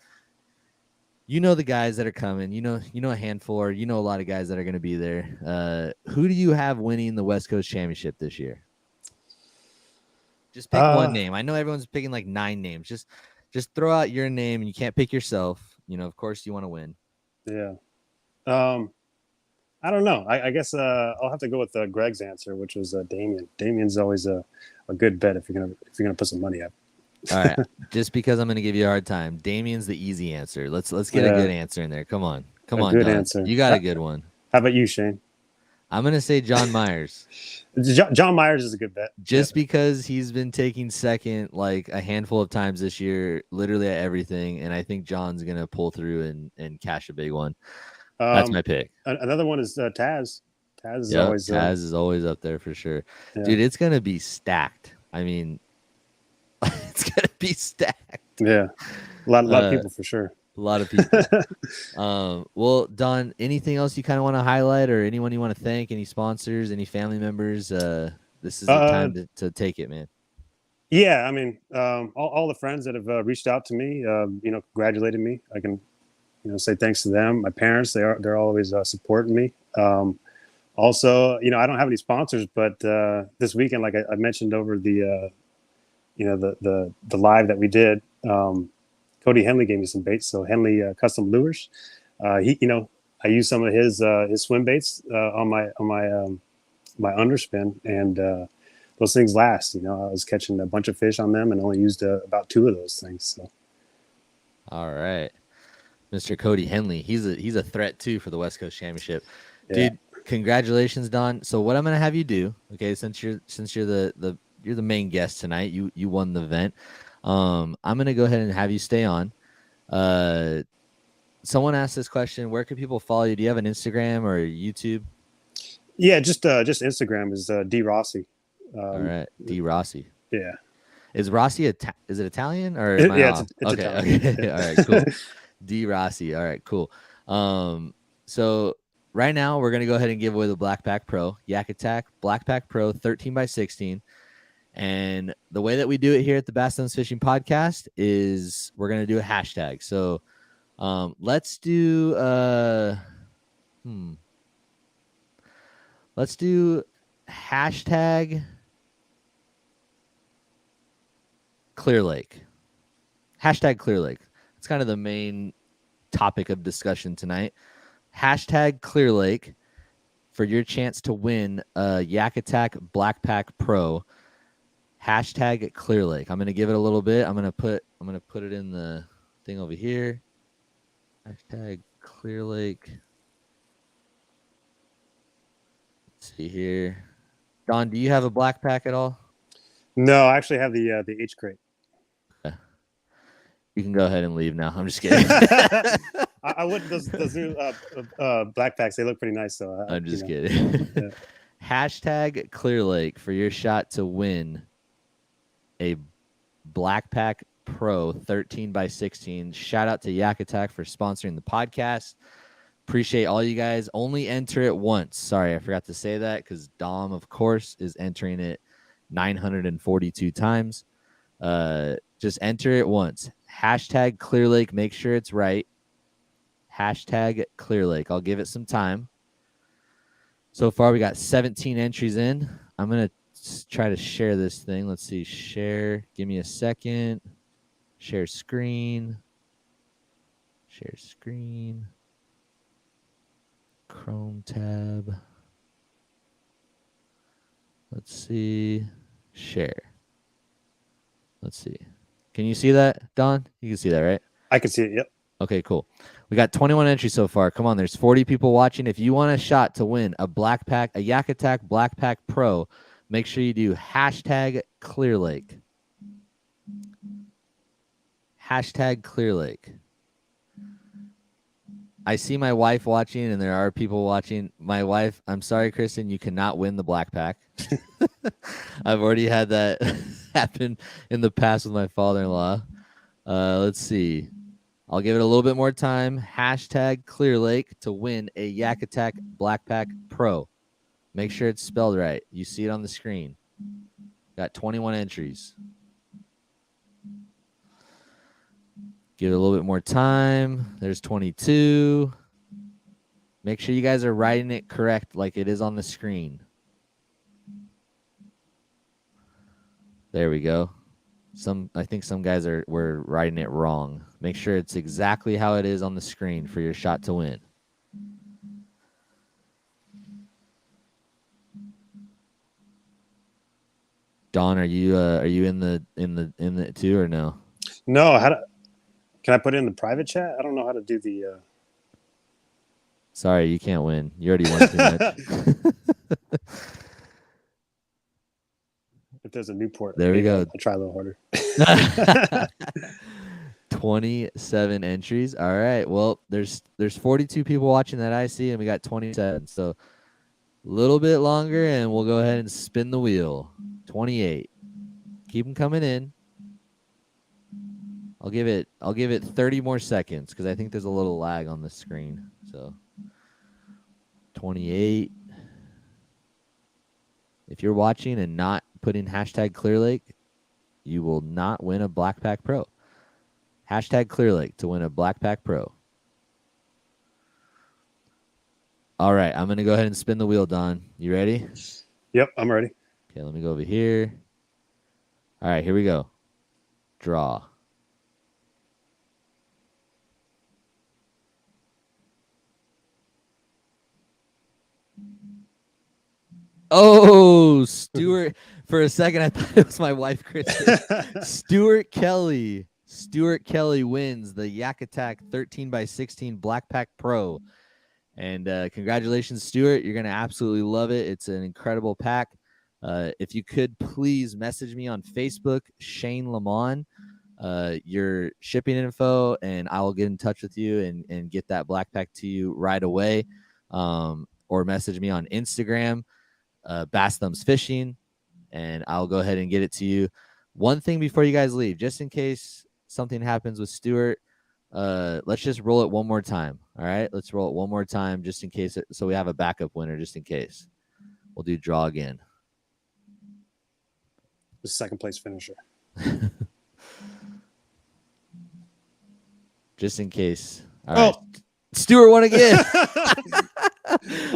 you know the guys that are coming. You know a handful, or a lot of guys that are going to be there. Who do you have winning the West Coast Championship this year? Just pick one name. I know everyone's picking like 9 names. Just throw out your name, and you can't pick yourself. Of course you want to win. Yeah. I don't know. I guess I'll have to go with Greg's answer, which was Damien. Damien's always a good bet if you're gonna put some money up. All right. Just because I'm gonna give you a hard time. Damien's the easy answer. Let's get a good answer in there. Come on. Good Don. Answer. You got a good one. How about you, Shane? I'm gonna say John Myers. John Myers is a good bet. Just because he's been taking second like a handful of times this year, literally at everything, and I think John's gonna pull through and cash a big one. That's my pick. Another one is Taz. Taz is always up there for sure. Yeah. Dude, it's gonna be stacked. I mean, it's gonna be stacked. Yeah, a lot of people for sure. A lot of people. Well, Don, anything else you kind of want to highlight, or anyone you want to thank? Any sponsors? Any family members? This is the time to take it, man. Yeah, I mean, all the friends that have reached out to me, congratulated me. I can, say thanks to them. My parents, they're always supporting me. Also, I don't have any sponsors, but this weekend, like I mentioned over the live that we did, Cody Henley gave me some baits. So Henley Custom Lures, I used some of his swim baits on my underspin, and those things last. I was catching a bunch of fish on them and only used about 2 of those things. So, all right, Mr. Cody Henley, he's a threat too for the West Coast Championship, yeah. Dude. Congratulations, Don. So what I'm gonna have you do, okay? Since you're the main guest tonight, you won the event. I'm gonna go ahead and have you stay on. Someone asked this question: where can people follow you? Do you have an Instagram or YouTube? Yeah, just Instagram is D Rossi. All right, D Rossi. Yeah. Is Rossi is it Italian or it's okay? Italian. Okay. All right, cool. D Rossi. All right, cool. So right now we're gonna go ahead and give away the Black Pack Pro Yak Attack Black Pack Pro 13x16. And the way that we do it here at the Bass Thumbs Fishing Podcast is we're going to do a hashtag. So let's do hashtag Clear Lake. Hashtag Clear Lake. It's kind of the main topic of discussion tonight. Hashtag Clear Lake for your chance to win a Yak Attack Black Pack Pro. Hashtag Clear Lake. I'm gonna give it a little bit. I'm gonna put it in the thing over here. Hashtag Clear Lake. Let's see here. Don, do you have a black pack at all? No, I actually have the H crate. Okay. You can go ahead and leave now. I'm just kidding. I wouldn't those new black packs. They look pretty nice, though. I'm just kidding. Yeah. Hashtag Clear Lake for your shot to win a Black Pack Pro 13x16. Shout out to Yak Attack for sponsoring the podcast. Appreciate all you guys. Only enter it once. Sorry, I forgot to say that because Dom, of course, is entering it 942 times. Just enter it once. Hashtag Clear Lake. Make sure it's right. Hashtag Clear Lake. I'll give it some time. So far, we got 17 entries in. I'm going to try to share this thing. Let's see. Share. Give me a second. Share screen. Share screen. Chrome tab. Let's see. Share. Let's see. Can you see that, Don? You can see that, right? I can see it. Yep. Okay, cool. We got 21 entries so far. Come on, there's 40 people watching. If you want a shot to win a Black Pack, a Yak Attack Black Pack Pro, make sure you do hashtag Clear Lake. Hashtag Clear Lake. I see my wife watching, and there are people watching. My wife, I'm sorry, Kristen, you cannot win the Black Pack. I've already had that happen in the past with my father-in-law. Let's see. I'll give it a little bit more time. Hashtag Clear Lake to win a Yak Attack Black Pack Pro. Make sure it's spelled right. You see it on the screen. Got 21 entries. Give it a little bit more time. There's 22. Make sure you guys are writing it correct like it is on the screen. There we go. I think some guys were writing it wrong. Make sure it's exactly how it is on the screen for your shot to win. Don, are you in the too or no? No, can I put it in the private chat? I don't know how to do the Sorry, you can't win. You already won too much. If there's a Newport. There we go. I'll try a little harder. 27 entries. All right. Well, there's 42 people watching that I see, and we got 27. So a little bit longer, and we'll go ahead and spin the wheel. 28. Keep them coming in. I'll give it 30 more seconds because I think there's a little lag on the screen. So 28. If you're watching and not putting hashtag Clear Lake, you will not win a Black Pack Pro. Hashtag Clear Lake to win a Black Pack Pro. All right, I'm going to go ahead and spin the wheel, Don. You ready? Yep, I'm ready. Okay, let me go over here. All right, here we go. Draw. Oh, Stuart. For a second, I thought it was my wife, Kristen. Stuart Kelly. Stuart Kelly wins the Yak Attack 13x16 Black Pack Pro. And congratulations, Stuart. You're going to absolutely love it. It's an incredible pack. If you could please message me on Facebook, Shane Lamont, your shipping info, and I will get in touch with you and get that Black Pack to you right away. Or message me on Instagram. Bass Thumbs Fishing, and I'll go ahead and get it to you. One thing before you guys leave, just in case something happens with Stuart, let's just roll it one more time. All right, let's roll it one more time just in case, so we have a backup winner just in case. We'll do draw again. The second place finisher. Just in case. All right. Stuart won again.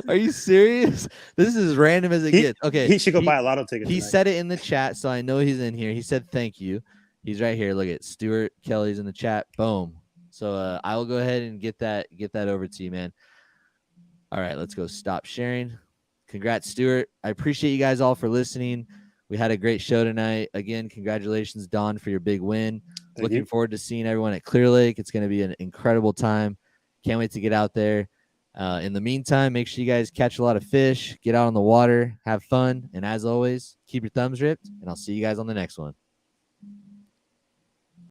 Are you serious? This is as random as it gets. Okay. He should go buy a lotto ticket. He tonight. said it in the chat, so I know he's in here. He said thank you. He's right here. Look at Stuart Kelly's in the chat. Boom. So I will go ahead and get that over to you, man. All right, let's go stop sharing. Congrats, Stuart. I appreciate you guys all for listening. We had a great show tonight. Again, congratulations, Don, for your big win. Looking forward to seeing everyone at Clear Lake. It's going to be an incredible time. Can't wait to get out there. In the meantime, make sure you guys catch a lot of fish, get out on the water, have fun, and as always, keep your thumbs ripped, and I'll see you guys on the next one.